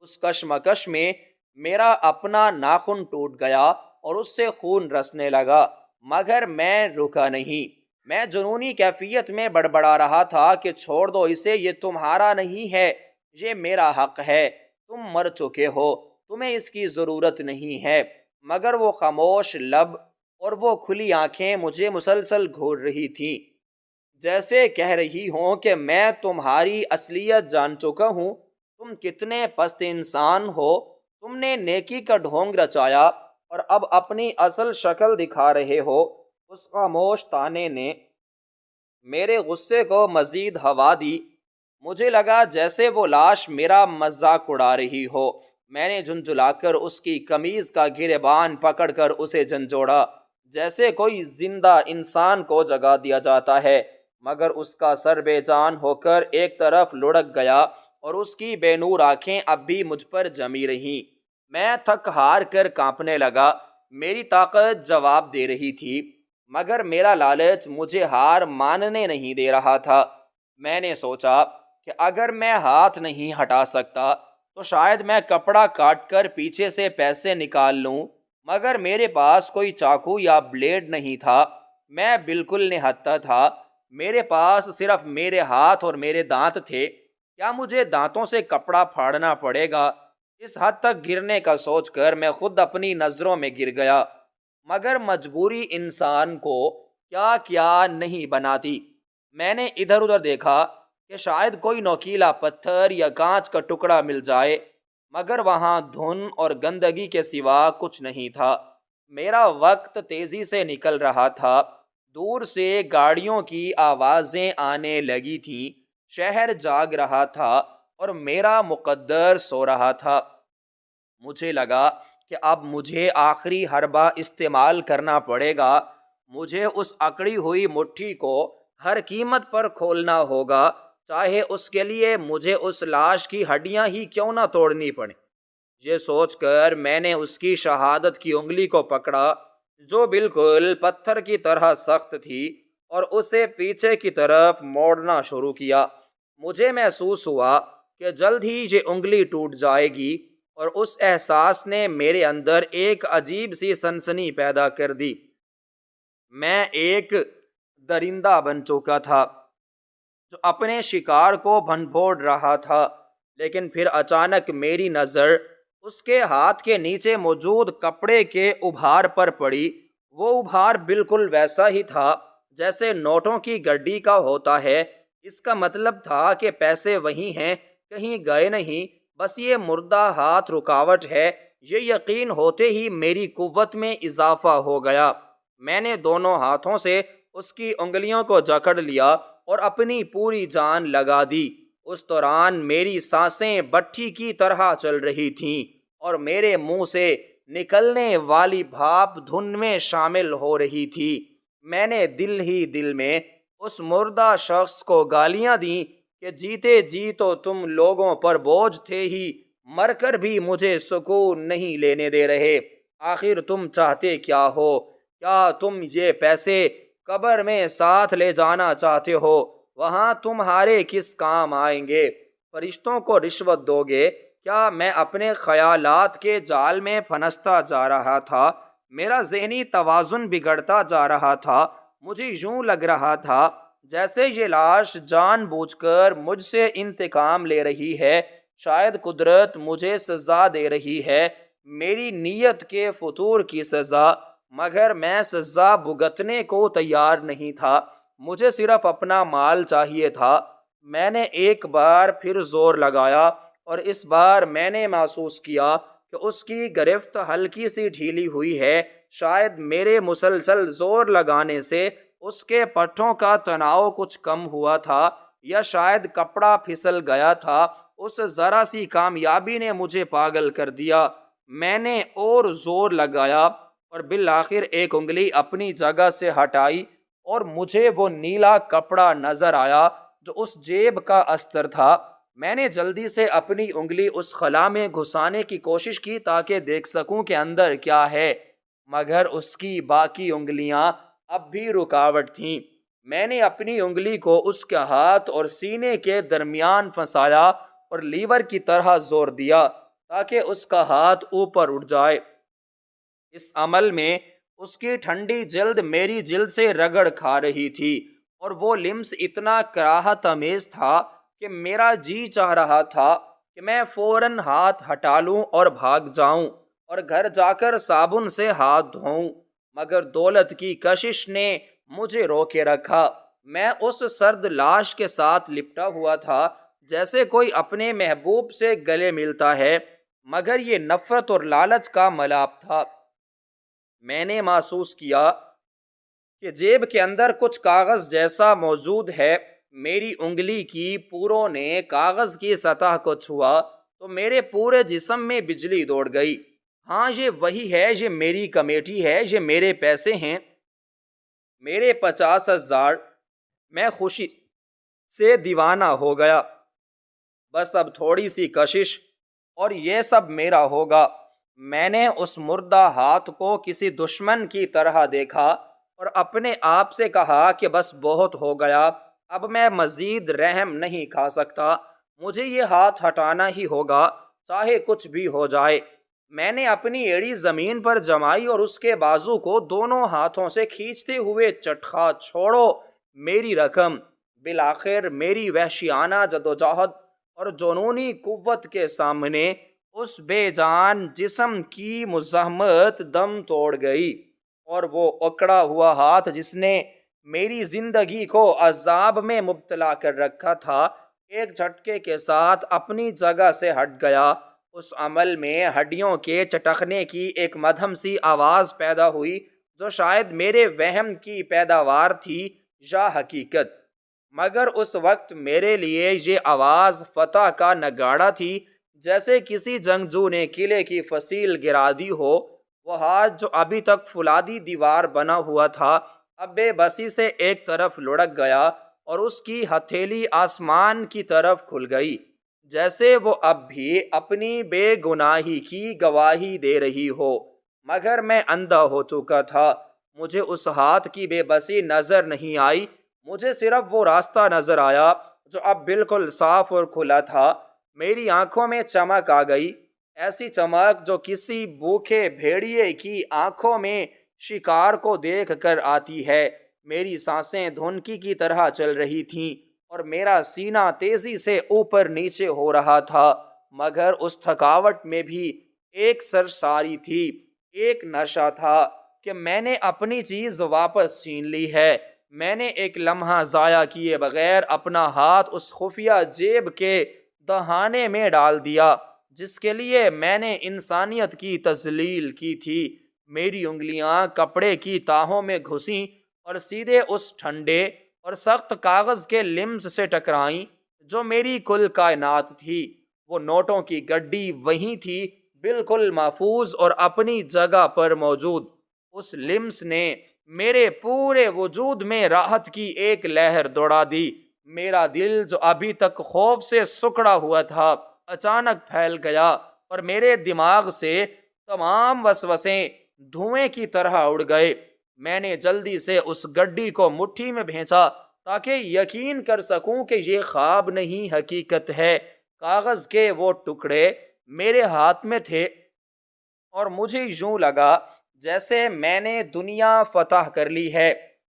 اس کشمکش میں میرا اپنا ناخن ٹوٹ گیا اور اس سے خون رسنے لگا، مگر میں رکا نہیں۔ میں جنونی کیفیت میں بڑبڑا رہا تھا کہ چھوڑ دو اسے، یہ تمہارا نہیں ہے، یہ میرا حق ہے، تم مر چکے ہو، تمہیں اس کی ضرورت نہیں ہے۔ مگر وہ خاموش لب اور وہ کھلی آنکھیں مجھے مسلسل گھور رہی تھیں، جیسے کہہ رہی ہوں کہ میں تمہاری اصلیت جان چکا ہوں، تم کتنے پست انسان ہو، تم نے نیکی کا ڈھونگ رچایا اور اب اپنی اصل شکل دکھا رہے ہو۔ اس خاموش تانے نے میرے غصے کو مزید ہوا دی۔ مجھے لگا جیسے وہ لاش میرا مذاق اڑا رہی ہو۔ میں نے جھنجھلا کر اس کی قمیض کا گریبان پکڑ کر اسے جھنجھوڑا، جیسے کوئی زندہ انسان کو جگا دیا جاتا ہے، مگر اس کا سر بے جان ہو کر ایک طرف لڑک گیا اور اس کی بے نور آنکھیں اب بھی مجھ پر جمی رہیں۔ میں تھک ہار کر کانپنے لگا، میری طاقت جواب دے رہی تھی، مگر میرا لالچ مجھے ہار ماننے نہیں دے رہا تھا۔ میں نے سوچا کہ اگر میں ہاتھ نہیں ہٹا سکتا تو شاید میں کپڑا کاٹ کر پیچھے سے پیسے نکال لوں، مگر میرے پاس کوئی چاقو یا بلیڈ نہیں تھا۔ میں بالکل نہتا تھا، میرے پاس صرف میرے ہاتھ اور میرے دانت تھے۔ کیا مجھے دانتوں سے کپڑا پھاڑنا پڑے گا؟ اس حد تک گرنے کا سوچ کر میں خود اپنی نظروں میں گر گیا، مگر مجبوری انسان کو کیا کیا نہیں بناتی۔ میں نے ادھر ادھر دیکھا کہ شاید کوئی نوکیلا پتھر یا کانچ کا ٹکڑا مل جائے، مگر وہاں دھن اور گندگی کے سوا کچھ نہیں تھا۔ میرا وقت تیزی سے نکل رہا تھا، دور سے گاڑیوں کی آوازیں آنے لگی تھیں، شہر جاگ رہا تھا اور میرا مقدر سو رہا تھا۔ مجھے لگا کہ اب مجھے آخری حربہ استعمال کرنا پڑے گا، مجھے اس اکڑی ہوئی مٹھی کو ہر قیمت پر کھولنا ہوگا، چاہے اس کے لیے مجھے اس لاش کی ہڈیاں ہی کیوں نہ توڑنی پڑیں۔ یہ سوچ کر میں نے اس کی شہادت کی انگلی کو پکڑا جو بالکل پتھر کی طرح سخت تھی، اور اسے پیچھے کی طرف موڑنا شروع کیا۔ مجھے محسوس ہوا کہ جلد ہی یہ انگلی ٹوٹ جائے گی، اور اس احساس نے میرے اندر ایک عجیب سی سنسنی پیدا کر دی۔ میں ایک درندہ بن چکا تھا جو اپنے شکار کو بھنبھوڑ رہا تھا، لیکن پھر اچانک میری نظر اس کے ہاتھ کے نیچے موجود کپڑے کے ابھار پر پڑی۔ وہ ابھار بالکل ویسا ہی تھا جیسے نوٹوں کی گڈی کا ہوتا ہے۔ اس کا مطلب تھا کہ پیسے وہی ہیں، کہیں گئے نہیں، بس یہ مردہ ہاتھ رکاوٹ ہے۔ یہ یقین ہوتے ہی میری قوت میں اضافہ ہو گیا۔ میں نے دونوں ہاتھوں سے اس کی انگلیوں کو جکڑ لیا اور اپنی پوری جان لگا دی۔ اس دوران میری سانسیں بٹھی کی طرح چل رہی تھیں اور میرے منہ سے نکلنے والی بھاپ دھن میں شامل ہو رہی تھی۔ میں نے دل ہی دل میں اس مردہ شخص کو گالیاں دیں کہ جیتے جی تو تم لوگوں پر بوجھ تھے ہی، مر کر بھی مجھے سکون نہیں لینے دے رہے۔ آخر تم چاہتے کیا ہو؟ کیا تم یہ پیسے قبر میں ساتھ لے جانا چاہتے ہو؟ وہاں تمہارے کس کام آئیں گے؟ فرشتوں کو رشوت دو گے؟ کیا میں اپنے خیالات کے جال میں پھنستا جا رہا تھا؟ میرا ذہنی توازن بگڑتا جا رہا تھا۔ مجھے یوں لگ رہا تھا جیسے یہ لاش جان بوجھ کر مجھ سے انتقام لے رہی ہے۔ شاید قدرت مجھے سزا دے رہی ہے، میری نیت کے فطور کی سزا، مگر میں سزا بھگتنے کو تیار نہیں تھا۔ مجھے صرف اپنا مال چاہیے تھا۔ میں نے ایک بار پھر زور لگایا اور اس بار میں نے محسوس کیا کہ اس کی گرفت ہلکی سی ڈھیلی ہوئی ہے۔ شاید میرے مسلسل زور لگانے سے اس کے پٹھوں کا تناؤ کچھ کم ہوا تھا، یا شاید کپڑا پھسل گیا تھا۔ اس ذرا سی کامیابی نے مجھے پاگل کر دیا۔ میں نے اور زور لگایا اور بالآخر ایک انگلی اپنی جگہ سے ہٹائی اور مجھے وہ نیلا کپڑا نظر آیا جو اس جیب کا استر تھا۔ میں نے جلدی سے اپنی انگلی اس خلا میں گھسانے کی کوشش کی تاکہ دیکھ سکوں کہ اندر کیا ہے، مگر اس کی باقی انگلیاں اب بھی رکاوٹ تھیں۔ میں نے اپنی انگلی کو اس کے ہاتھ اور سینے کے درمیان پھنسایا اور لیور کی طرح زور دیا تاکہ اس کا ہاتھ اوپر اٹھ جائے۔ اس عمل میں اس کی ٹھنڈی جلد میری جلد سے رگڑ کھا رہی تھی اور وہ لمس اتنا کراہت آمیز تھا کہ میرا جی چاہ رہا تھا کہ میں فوراً ہاتھ ہٹا لوں اور بھاگ جاؤں اور گھر جا کر صابن سے ہاتھ دھوؤں، مگر دولت کی کشش نے مجھے روکے رکھا۔ میں اس سرد لاش کے ساتھ لپٹا ہوا تھا جیسے کوئی اپنے محبوب سے گلے ملتا ہے، مگر یہ نفرت اور لالچ کا ملاپ تھا۔ میں نے محسوس کیا کہ جیب کے اندر کچھ کاغذ جیسا موجود ہے۔ میری انگلی کی پوروں نے کاغذ کی سطح کو چھوا تو میرے پورے جسم میں بجلی دوڑ گئی۔ ہاں، یہ وہی ہے، یہ میری کمیٹی ہے، یہ میرے پیسے ہیں، میرے 50,000۔ میں خوشی سے دیوانہ ہو گیا۔ بس اب تھوڑی سی کشش اور یہ سب میرا ہوگا۔ میں نے اس مردہ ہاتھ کو کسی دشمن کی طرح دیکھا اور اپنے آپ سے کہا کہ بس بہت ہو گیا، اب میں مزید رحم نہیں کھا سکتا، مجھے یہ ہاتھ ہٹانا ہی ہوگا چاہے کچھ بھی ہو جائے۔ میں نے اپنی ایڑی زمین پر جمائی اور اس کے بازو کو دونوں ہاتھوں سے کھینچتے ہوئے چٹخا، چھوڑو میری رقم۔ بالآخر میری وحشیانہ جدوجہد اور جنونی قوت کے سامنے اس بے جان جسم کی مزاحمت دم توڑ گئی، اور وہ اکڑا ہوا ہاتھ جس نے میری زندگی کو عذاب میں مبتلا کر رکھا تھا، ایک جھٹکے کے ساتھ اپنی جگہ سے ہٹ گیا۔ اس عمل میں ہڈیوں کے چٹکنے کی ایک مدھم سی آواز پیدا ہوئی جو شاید میرے وہم کی پیداوار تھی یا حقیقت، مگر اس وقت میرے لیے یہ آواز فتح کا نگاڑا تھی، جیسے کسی جنگجو نے قلعے کی فصیل گرا دی ہو۔ وہ ہاتھ جو ابھی تک فولادی دیوار بنا ہوا تھا اب بے بسی سے ایک طرف لڑک گیا اور اس کی ہتھیلی آسمان کی طرف کھل گئی، جیسے وہ اب بھی اپنی بے گناہی کی گواہی دے رہی ہو، مگر میں اندھا ہو چکا تھا۔ مجھے اس ہاتھ کی بے بسی نظر نہیں آئی، مجھے صرف وہ راستہ نظر آیا جو اب بالکل صاف اور کھلا تھا۔ میری آنکھوں میں چمک آ گئی، ایسی چمک جو کسی بھوکے بھیڑیے کی آنکھوں میں شکار کو دیکھ کر آتی ہے۔ میری سانسیں دھنکی کی طرح چل رہی تھیں اور میرا سینہ تیزی سے اوپر نیچے ہو رہا تھا، مگر اس تھکاوٹ میں بھی ایک سرساری تھی، ایک نشہ تھا کہ میں نے اپنی چیز واپس چھین لی ہے۔ میں نے ایک لمحہ ضائع کیے بغیر اپنا ہاتھ اس خفیہ جیب کے دہانے میں ڈال دیا جس کے لیے میں نے انسانیت کی تذلیل کی تھی۔ میری انگلیاں کپڑے کی تاہوں میں گھسیں اور سیدھے اس ٹھنڈے اور سخت کاغذ کے لمس سے ٹکرائیں جو میری کل کائنات تھی۔ وہ نوٹوں کی گڈی وہیں تھی، بالکل محفوظ اور اپنی جگہ پر موجود۔ اس لمس نے میرے پورے وجود میں راحت کی ایک لہر دوڑا دی۔ میرا دل جو ابھی تک خوف سے سکڑا ہوا تھا اچانک پھیل گیا اور میرے دماغ سے تمام وسوسے دھوئیں کی طرح اڑ گئے۔ میں نے جلدی سے اس گڈی کو مٹھی میں بھینچا تاکہ یقین کر سکوں کہ یہ خواب نہیں، حقیقت ہے۔ کاغذ کے وہ ٹکڑے میرے ہاتھ میں تھے اور مجھے یوں لگا جیسے میں نے دنیا فتح کر لی ہے۔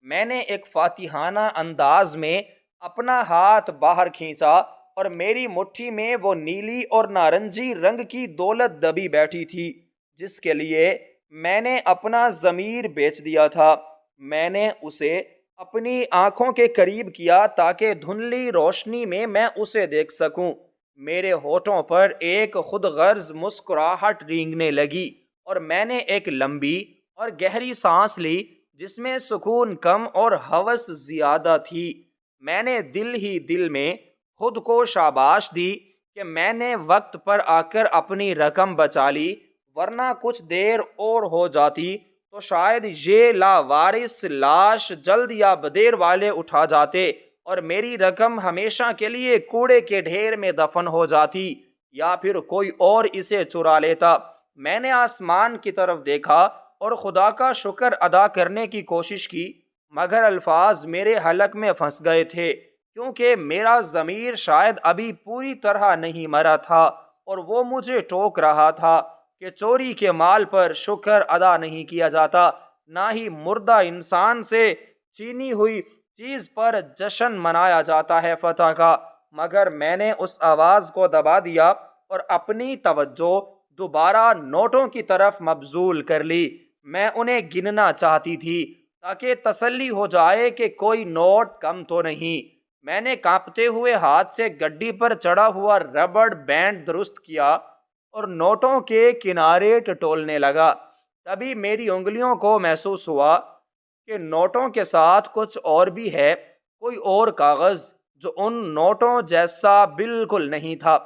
میں نے ایک فاتحانہ انداز میں اپنا ہاتھ باہر کھینچا اور میری مٹھی میں وہ نیلی اور نارنجی رنگ کی دولت دبی بیٹھی تھی جس کے لیے میں نے اپنا ضمیر بیچ دیا تھا۔ میں نے اسے اپنی آنکھوں کے قریب کیا تاکہ دھندلی روشنی میں اسے دیکھ سکوں۔ میرے ہونٹوں پر ایک خود غرض مسکراہٹ رینگنے لگی اور میں نے ایک لمبی اور گہری سانس لی جس میں سکون کم اور ہوس زیادہ تھی۔ میں نے دل ہی دل میں خود کو شاباش دی کہ میں نے وقت پر آ کر اپنی رقم بچا لی، ورنہ کچھ دیر اور ہو جاتی تو شاید یہ لاوارث لاش جلد یا بدیر والے اٹھا جاتے اور میری رقم ہمیشہ کے لیے کوڑے کے ڈھیر میں دفن ہو جاتی، یا پھر کوئی اور اسے چرا لیتا۔ میں نے آسمان کی طرف دیکھا اور خدا کا شکر ادا کرنے کی کوشش کی، مگر الفاظ میرے حلق میں پھنس گئے تھے کیونکہ میرا ضمیر شاید ابھی پوری طرح نہیں مرا تھا اور وہ مجھے ٹوک رہا تھا کہ چوری کے مال پر شکر ادا نہیں کیا جاتا، نہ ہی مردہ انسان سے چھینی ہوئی چیز پر جشن منایا جاتا ہے فتح کا۔ مگر میں نے اس آواز کو دبا دیا اور اپنی توجہ دوبارہ نوٹوں کی طرف مبذول کر لی۔ میں انہیں گننا چاہتی تھی تاکہ تسلی ہو جائے کہ کوئی نوٹ کم تو نہیں۔ میں نے کانپتے ہوئے ہاتھ سے گڈی پر چڑھا ہوا ربڑ بینڈ درست کیا اور نوٹوں کے کنارے ٹٹولنے لگا۔ تبھی میری انگلیوں کو محسوس ہوا کہ نوٹوں کے ساتھ کچھ اور بھی ہے، کوئی اور کاغذ جو ان نوٹوں جیسا بالکل نہیں تھا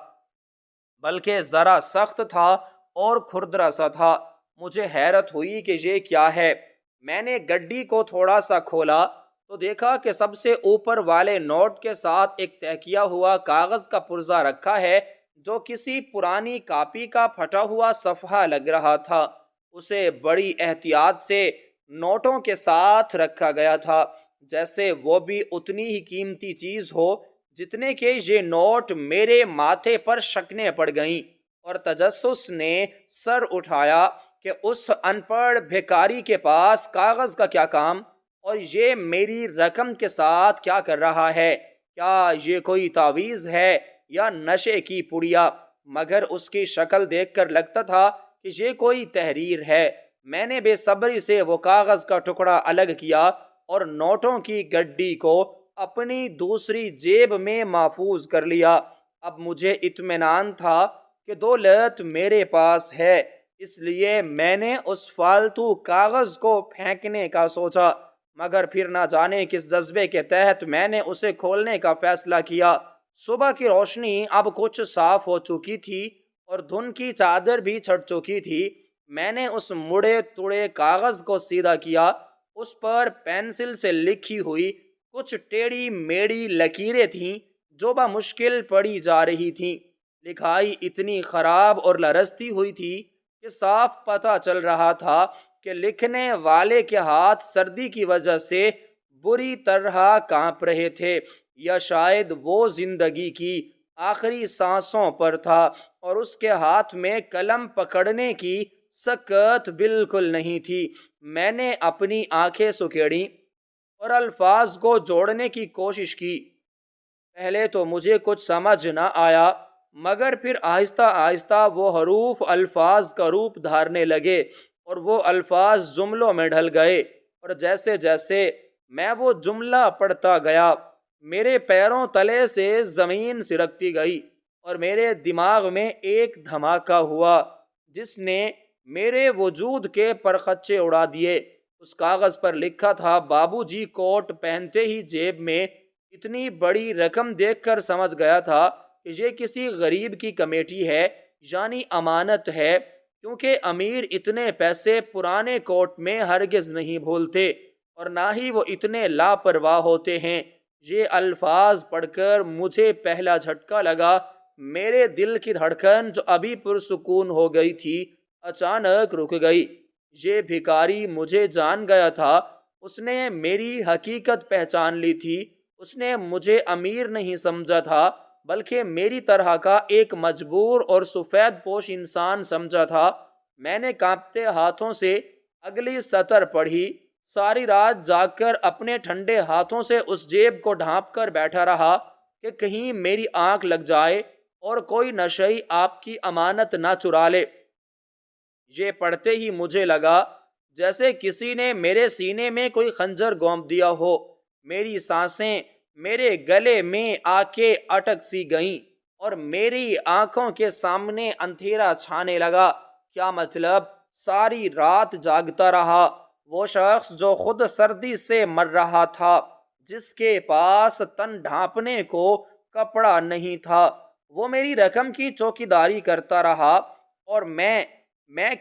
بلکہ ذرا سخت تھا اور کھردرا سا تھا۔ مجھے حیرت ہوئی کہ یہ کیا ہے۔ میں نے گڈی کو تھوڑا سا کھولا تو دیکھا کہ سب سے اوپر والے نوٹ کے ساتھ ایک طے کیا ہوا کاغذ کا پرزہ رکھا ہے جو کسی پرانی کاپی کا پھٹا ہوا صفحہ لگ رہا تھا۔ اسے بڑی احتیاط سے نوٹوں کے ساتھ رکھا گیا تھا جیسے وہ بھی اتنی ہی قیمتی چیز ہو جتنے کہ یہ نوٹ۔ میرے ماتھے پر شکنیں پڑ گئیں اور تجسس نے سر اٹھایا کہ اس ان پڑھ بھیکاری کے پاس کاغذ کا کیا کام، اور یہ میری رقم کے ساتھ کیا کر رہا ہے؟ کیا یہ کوئی تعویذ ہے یا نشے کی پڑیا؟ مگر اس کی شکل دیکھ کر لگتا تھا کہ یہ کوئی تحریر ہے۔ میں نے بے صبری سے وہ کاغذ کا ٹکڑا الگ کیا اور نوٹوں کی گڈی کو اپنی دوسری جیب میں محفوظ کر لیا۔ اب مجھے اطمینان تھا کہ دولت میرے پاس ہے، اس لیے میں نے اس فالتو کاغذ کو پھینکنے کا سوچا، مگر پھر نہ جانے کس جذبے کے تحت میں نے اسے کھولنے کا فیصلہ کیا۔ صبح کی روشنی اب کچھ صاف ہو چکی تھی اور دھند کی چادر بھی چھٹ چکی تھی۔ میں نے اس مڑے توڑے کاغذ کو سیدھا کیا، اس پر پینسل سے لکھی ہوئی کچھ ٹیڑھی میڑھی لکیریں تھیں جو بمشکل پڑھی جا رہی تھیں۔ لکھائی اتنی خراب اور لرزتی ہوئی تھی کہ صاف پتہ چل رہا تھا کہ لکھنے والے کے ہاتھ سردی کی وجہ سے بری طرح کانپ رہے تھے، یا شاید وہ زندگی کی آخری سانسوں پر تھا اور اس کے ہاتھ میں قلم پکڑنے کی سکت بالکل نہیں تھی۔ میں نے اپنی آنکھیں سکیڑیں اور الفاظ کو جوڑنے کی کوشش کی۔ پہلے تو مجھے کچھ سمجھ نہ آیا، مگر پھر آہستہ آہستہ وہ حروف الفاظ کا روپ دھارنے لگے اور وہ الفاظ جملوں میں ڈھل گئے، اور جیسے جیسے میں وہ جملہ پڑھتا گیا میرے پیروں تلے سے زمین سرکتی گئی اور میرے دماغ میں ایک دھماکہ ہوا جس نے میرے وجود کے پرخچے اڑا دیے۔ اس کاغذ پر لکھا تھا، بابو جی کوٹ پہنتے ہی جیب میں اتنی بڑی رقم دیکھ کر سمجھ گیا تھا کہ یہ کسی غریب کی کمیٹی ہے، یعنی امانت ہے، کیونکہ امیر اتنے پیسے پرانے کوٹ میں ہرگز نہیں بھولتے اور نہ ہی وہ اتنے لاپرواہ ہوتے ہیں۔ یہ الفاظ پڑھ کر مجھے پہلا جھٹکا لگا۔ میرے دل کی دھڑکن جو ابھی پرسکون ہو گئی تھی اچانک رک گئی۔ یہ بھکاری مجھے جان گیا تھا، اس نے میری حقیقت پہچان لی تھی۔ اس نے مجھے امیر نہیں سمجھا تھا بلکہ میری طرح کا ایک مجبور اور سفید پوش انسان سمجھا تھا۔ میں نے کانپتے ہاتھوں سے اگلی سطر پڑھی۔ ساری رات جاگ کر اپنے ٹھنڈے ہاتھوں سے اس جیب کو ڈھانپ کر بیٹھا رہا کہ کہیں میری آنکھ لگ جائے اور کوئی نشئی آپ کی امانت نہ چرا لے۔ یہ پڑھتے ہی مجھے لگا جیسے کسی نے میرے سینے میں کوئی خنجر گھونپ دیا ہو۔ میری سانسیں میرے گلے میں آ کے اٹک سی گئیں اور میری آنکھوں کے سامنے اندھیرا چھانے لگا۔ کیا مطلب؟ ساری رات جاگتا رہا۔ وہ شخص جو خود سردی سے مر رہا تھا، جس کے پاس تن ڈھانپنے کو کپڑا نہیں تھا، وہ میری رقم کی چوکیداری کرتا رہا۔ اور میں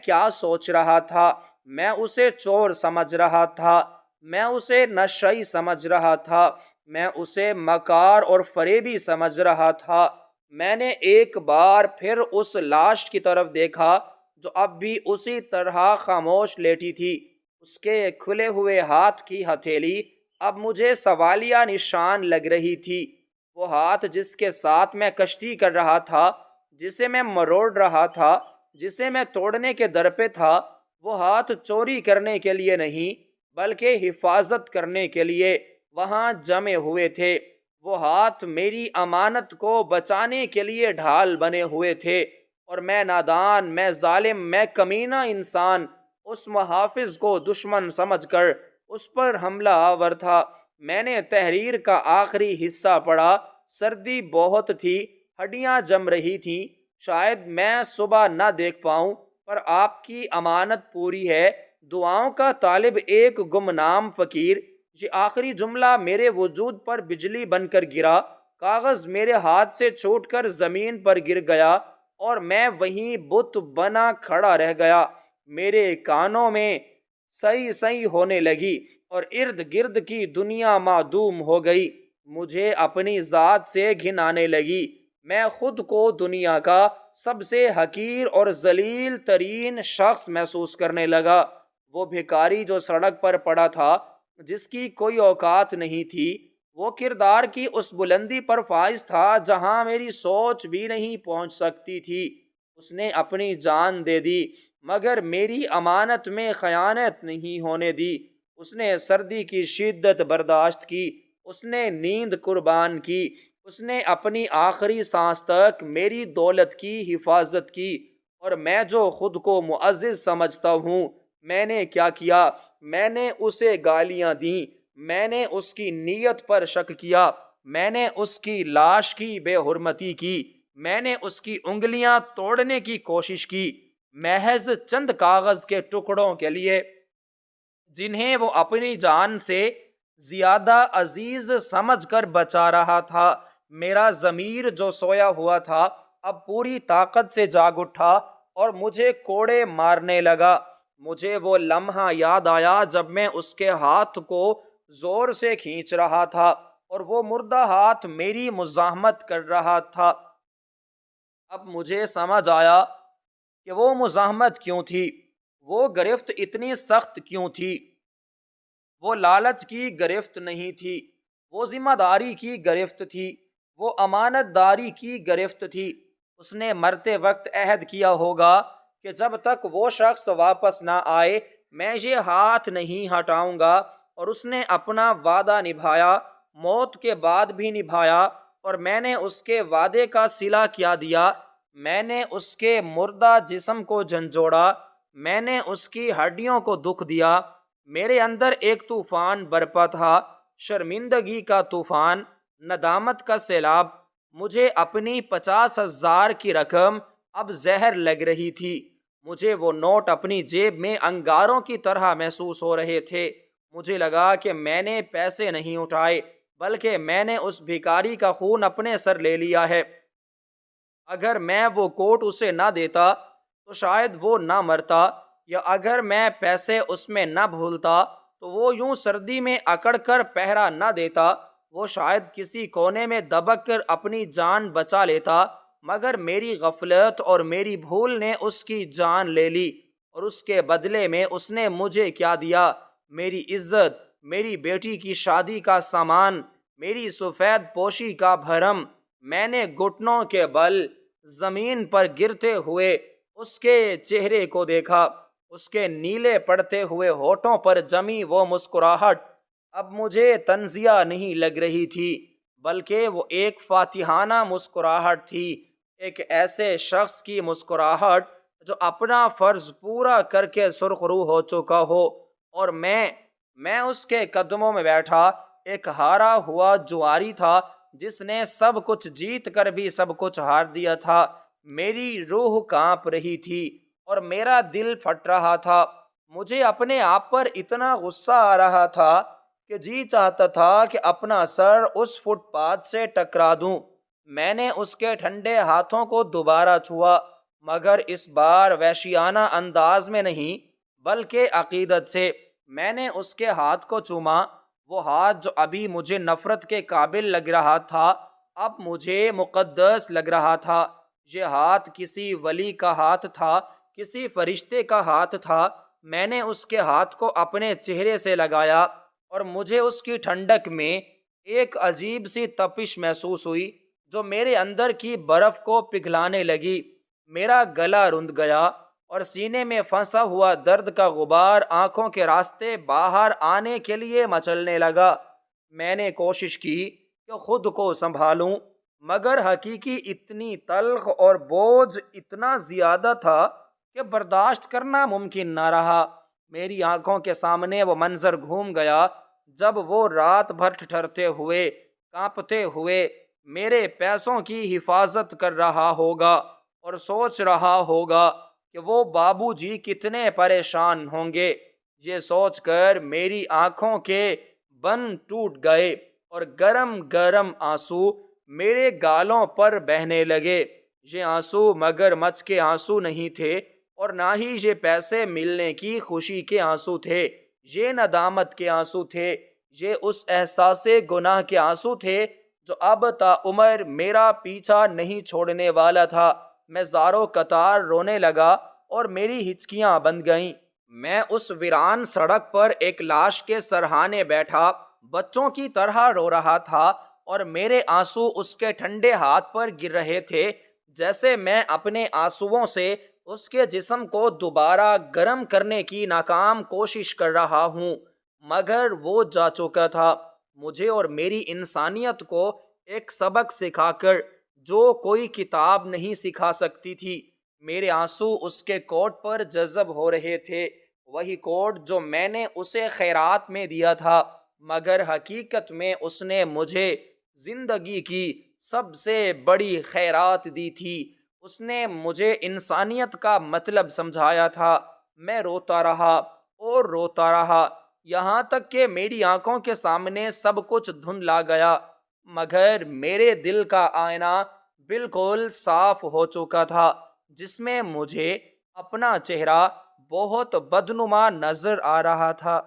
کیا سوچ رہا تھا؟ میں اسے چور سمجھ رہا تھا، میں اسے نشئی سمجھ رہا تھا، میں اسے مکار اور فریبی سمجھ رہا تھا۔ میں نے ایک بار پھر اس لاش کی طرف دیکھا جو اب بھی اسی طرح خاموش لیٹی تھی۔ اس کے کھلے ہوئے ہاتھ کی ہتھیلی اب مجھے سوالیہ نشان لگ رہی تھی۔ وہ ہاتھ جس کے ساتھ میں کشتی کر رہا تھا، جسے میں مروڑ رہا تھا، جسے میں توڑنے کے در پہ تھا، وہ ہاتھ چوری کرنے کے لیے نہیں بلکہ حفاظت کرنے کے لیے وہاں جمے ہوئے تھے۔ وہ ہاتھ میری امانت کو بچانے کے لیے ڈھال بنے ہوئے تھے، اور میں نادان، میں ظالم، میں کمینہ انسان اس محافظ کو دشمن سمجھ کر اس پر حملہ آور تھا۔ میں نے تحریر کا آخری حصہ پڑھا۔ سردی بہت تھی، ہڈیاں جم رہی تھیں۔ شاید میں صبح نہ دیکھ پاؤں، پر آپ کی امانت پوری ہے۔ دعاؤں کا طالب، ایک گمنام فقیر۔ یہ آخری جملہ میرے وجود پر بجلی بن کر گرا۔ کاغذ میرے ہاتھ سے چھوٹ کر زمین پر گر گیا اور میں وہیں بت بنا کھڑا رہ گیا۔ میرے کانوں میں سئی سئی ہونے لگی اور ارد گرد کی دنیا معدوم ہو گئی۔ مجھے اپنی ذات سے گھن آنے لگی۔ میں خود کو دنیا کا سب سے حقیر اور ذلیل ترین شخص محسوس کرنے لگا۔ وہ بھکاری جو سڑک پر پڑا تھا، جس کی کوئی اوقات نہیں تھی، وہ کردار کی اس بلندی پر فائز تھا جہاں میری سوچ بھی نہیں پہنچ سکتی تھی۔ اس نے اپنی جان دے دی مگر میری امانت میں خیانت نہیں ہونے دی۔ اس نے سردی کی شدت برداشت کی، اس نے نیند قربان کی، اس نے اپنی آخری سانس تک میری دولت کی حفاظت کی۔ اور میں جو خود کو معزز سمجھتا ہوں، میں نے کیا کیا؟ میں نے اسے گالیاں دیں، میں نے اس کی نیت پر شک کیا، میں نے اس کی لاش کی بے حرمتی کی، میں نے اس کی انگلیاں توڑنے کی کوشش کی، محض چند کاغذ کے ٹکڑوں کے لیے جنہیں وہ اپنی جان سے زیادہ عزیز سمجھ کر بچا رہا تھا۔ میرا ضمیر جو سویا ہوا تھا اب پوری طاقت سے جاگ اٹھا اور مجھے کوڑے مارنے لگا۔ مجھے وہ لمحہ یاد آیا جب میں اس کے ہاتھ کو زور سے کھینچ رہا تھا اور وہ مردہ ہاتھ میری مزاحمت کر رہا تھا۔ اب مجھے سمجھ آیا کہ وہ مزاحمت کیوں تھی، وہ گرفت اتنی سخت کیوں تھی۔ وہ لالچ کی گرفت نہیں تھی، وہ ذمہ داری کی گرفت تھی، وہ امانت داری کی گرفت تھی۔ اس نے مرتے وقت عہد کیا ہوگا کہ جب تک وہ شخص واپس نہ آئے میں یہ ہاتھ نہیں ہٹاؤں گا، اور اس نے اپنا وعدہ نبھایا، موت کے بعد بھی نبھایا، اور میں نے اس کے وعدے کا صلہ کیا دیا۔ میں نے اس کے مردہ جسم کو جھنجھوڑا، میں نے اس کی ہڈیوں کو دکھ دیا۔ میرے اندر ایک طوفان برپا تھا، شرمندگی کا طوفان، ندامت کا سیلاب۔ مجھے اپنی 50,000 کی رقم اب زہر لگ رہی تھی۔ مجھے وہ نوٹ اپنی جیب میں انگاروں کی طرح محسوس ہو رہے تھے۔ مجھے لگا کہ میں نے پیسے نہیں اٹھائے بلکہ میں نے اس بھکاری کا خون اپنے سر لے لیا ہے۔ اگر میں وہ کوٹ اسے نہ دیتا تو شاید وہ نہ مرتا، یا اگر میں پیسے اس میں نہ بھولتا تو وہ یوں سردی میں اکڑ کر پہرا نہ دیتا، وہ شاید کسی کونے میں دبک کر اپنی جان بچا لیتا۔ مگر میری غفلت اور میری بھول نے اس کی جان لے لی، اور اس کے بدلے میں اس نے مجھے کیا دیا؟ میری عزت، میری بیٹی کی شادی کا سامان، میری سفید پوشی کا بھرم، میں نے گھٹنوں کے بل زمین پر گرتے ہوئے اس کے چہرے کو دیکھا۔ اس کے نیلے پڑتے ہوئے ہونٹوں پر جمی وہ مسکراہٹ اب مجھے طنزیہ نہیں لگ رہی تھی، بلکہ وہ ایک فاتحانہ مسکراہٹ تھی، ایک ایسے شخص کی مسکراہٹ جو اپنا فرض پورا کر کے سرخرو ہو چکا ہو۔ اور میں اس کے قدموں میں بیٹھا ایک ہارا ہوا جواری تھا جس نے سب کچھ جیت کر بھی سب کچھ ہار دیا تھا۔ میری روح کانپ رہی تھی اور میرا دل پھٹ رہا تھا۔ مجھے اپنے آپ پر اتنا غصہ آ رہا تھا کہ جی چاہتا تھا کہ اپنا سر اس فٹ پاتھ سے ٹکرا دوں۔ میں نے اس کے ٹھنڈے ہاتھوں کو دوبارہ چھوا، مگر اس بار وحشیانہ انداز میں نہیں بلکہ عقیدت سے۔ میں نے اس کے ہاتھ کو چوما، وہ ہاتھ جو ابھی مجھے نفرت کے قابل لگ رہا تھا اب مجھے مقدس لگ رہا تھا۔ یہ ہاتھ کسی ولی کا ہاتھ تھا، کسی فرشتے کا ہاتھ تھا۔ میں نے اس کے ہاتھ کو اپنے چہرے سے لگایا اور مجھے اس کی ٹھنڈک میں ایک عجیب سی تپش محسوس ہوئی جو میرے اندر کی برف کو پگھلانے لگی۔ میرا گلا رند گیا اور سینے میں پھنسا ہوا درد کا غبار آنکھوں کے راستے باہر آنے کے لیے مچلنے لگا۔ میں نے کوشش کی کہ خود کو سنبھالوں، مگر حقیقی اتنی تلخ اور بوجھ اتنا زیادہ تھا کہ برداشت کرنا ممکن نہ رہا۔ میری آنکھوں کے سامنے وہ منظر گھوم گیا جب وہ رات بھر ٹھٹرتے ہوئے، کانپتے ہوئے میرے پیسوں کی حفاظت کر رہا ہوگا اور سوچ رہا ہوگا کہ وہ بابو جی کتنے پریشان ہوں گے۔ یہ سوچ کر میری آنکھوں کے بند ٹوٹ گئے اور گرم گرم آنسو میرے گالوں پر بہنے لگے۔ یہ آنسو مگر مچھ کے آنسو نہیں تھے اور نہ ہی یہ پیسے ملنے کی خوشی کے آنسو تھے، یہ ندامت کے آنسو تھے، یہ اس احساس گناہ کے آنسو تھے جو اب تا عمر میرا پیچھا نہیں چھوڑنے والا تھا۔ میں زاروں قطار رونے لگا اور میری ہچکیاں بند گئیں۔ میں اس ویران سڑک پر ایک لاش کے سرہانے بیٹھا بچوں کی طرح رو رہا تھا اور میرے آنسو اس کے ٹھنڈے ہاتھ پر گر رہے تھے، جیسے میں اپنے آنسوؤں سے اس کے جسم کو دوبارہ گرم کرنے کی ناکام کوشش کر رہا ہوں، مگر وہ جا چکا تھا۔ مجھے اور میری انسانیت کو ایک سبق سکھا کر جو کوئی کتاب نہیں سکھا سکتی تھی۔ میرے آنسو اس کے کوٹ پر جذب ہو رہے تھے، وہی کوٹ جو میں نے اسے خیرات میں دیا تھا، مگر حقیقت میں اس نے مجھے زندگی کی سب سے بڑی خیرات دی تھی۔ اس نے مجھے انسانیت کا مطلب سمجھایا تھا۔ میں روتا رہا اور روتا رہا، یہاں تک کہ میری آنکھوں کے سامنے سب کچھ دھندلا گیا، مگر میرے دل کا آئینہ بالکل صاف ہو چکا تھا، جس میں مجھے اپنا چہرہ بہت بدنما نظر آ رہا تھا۔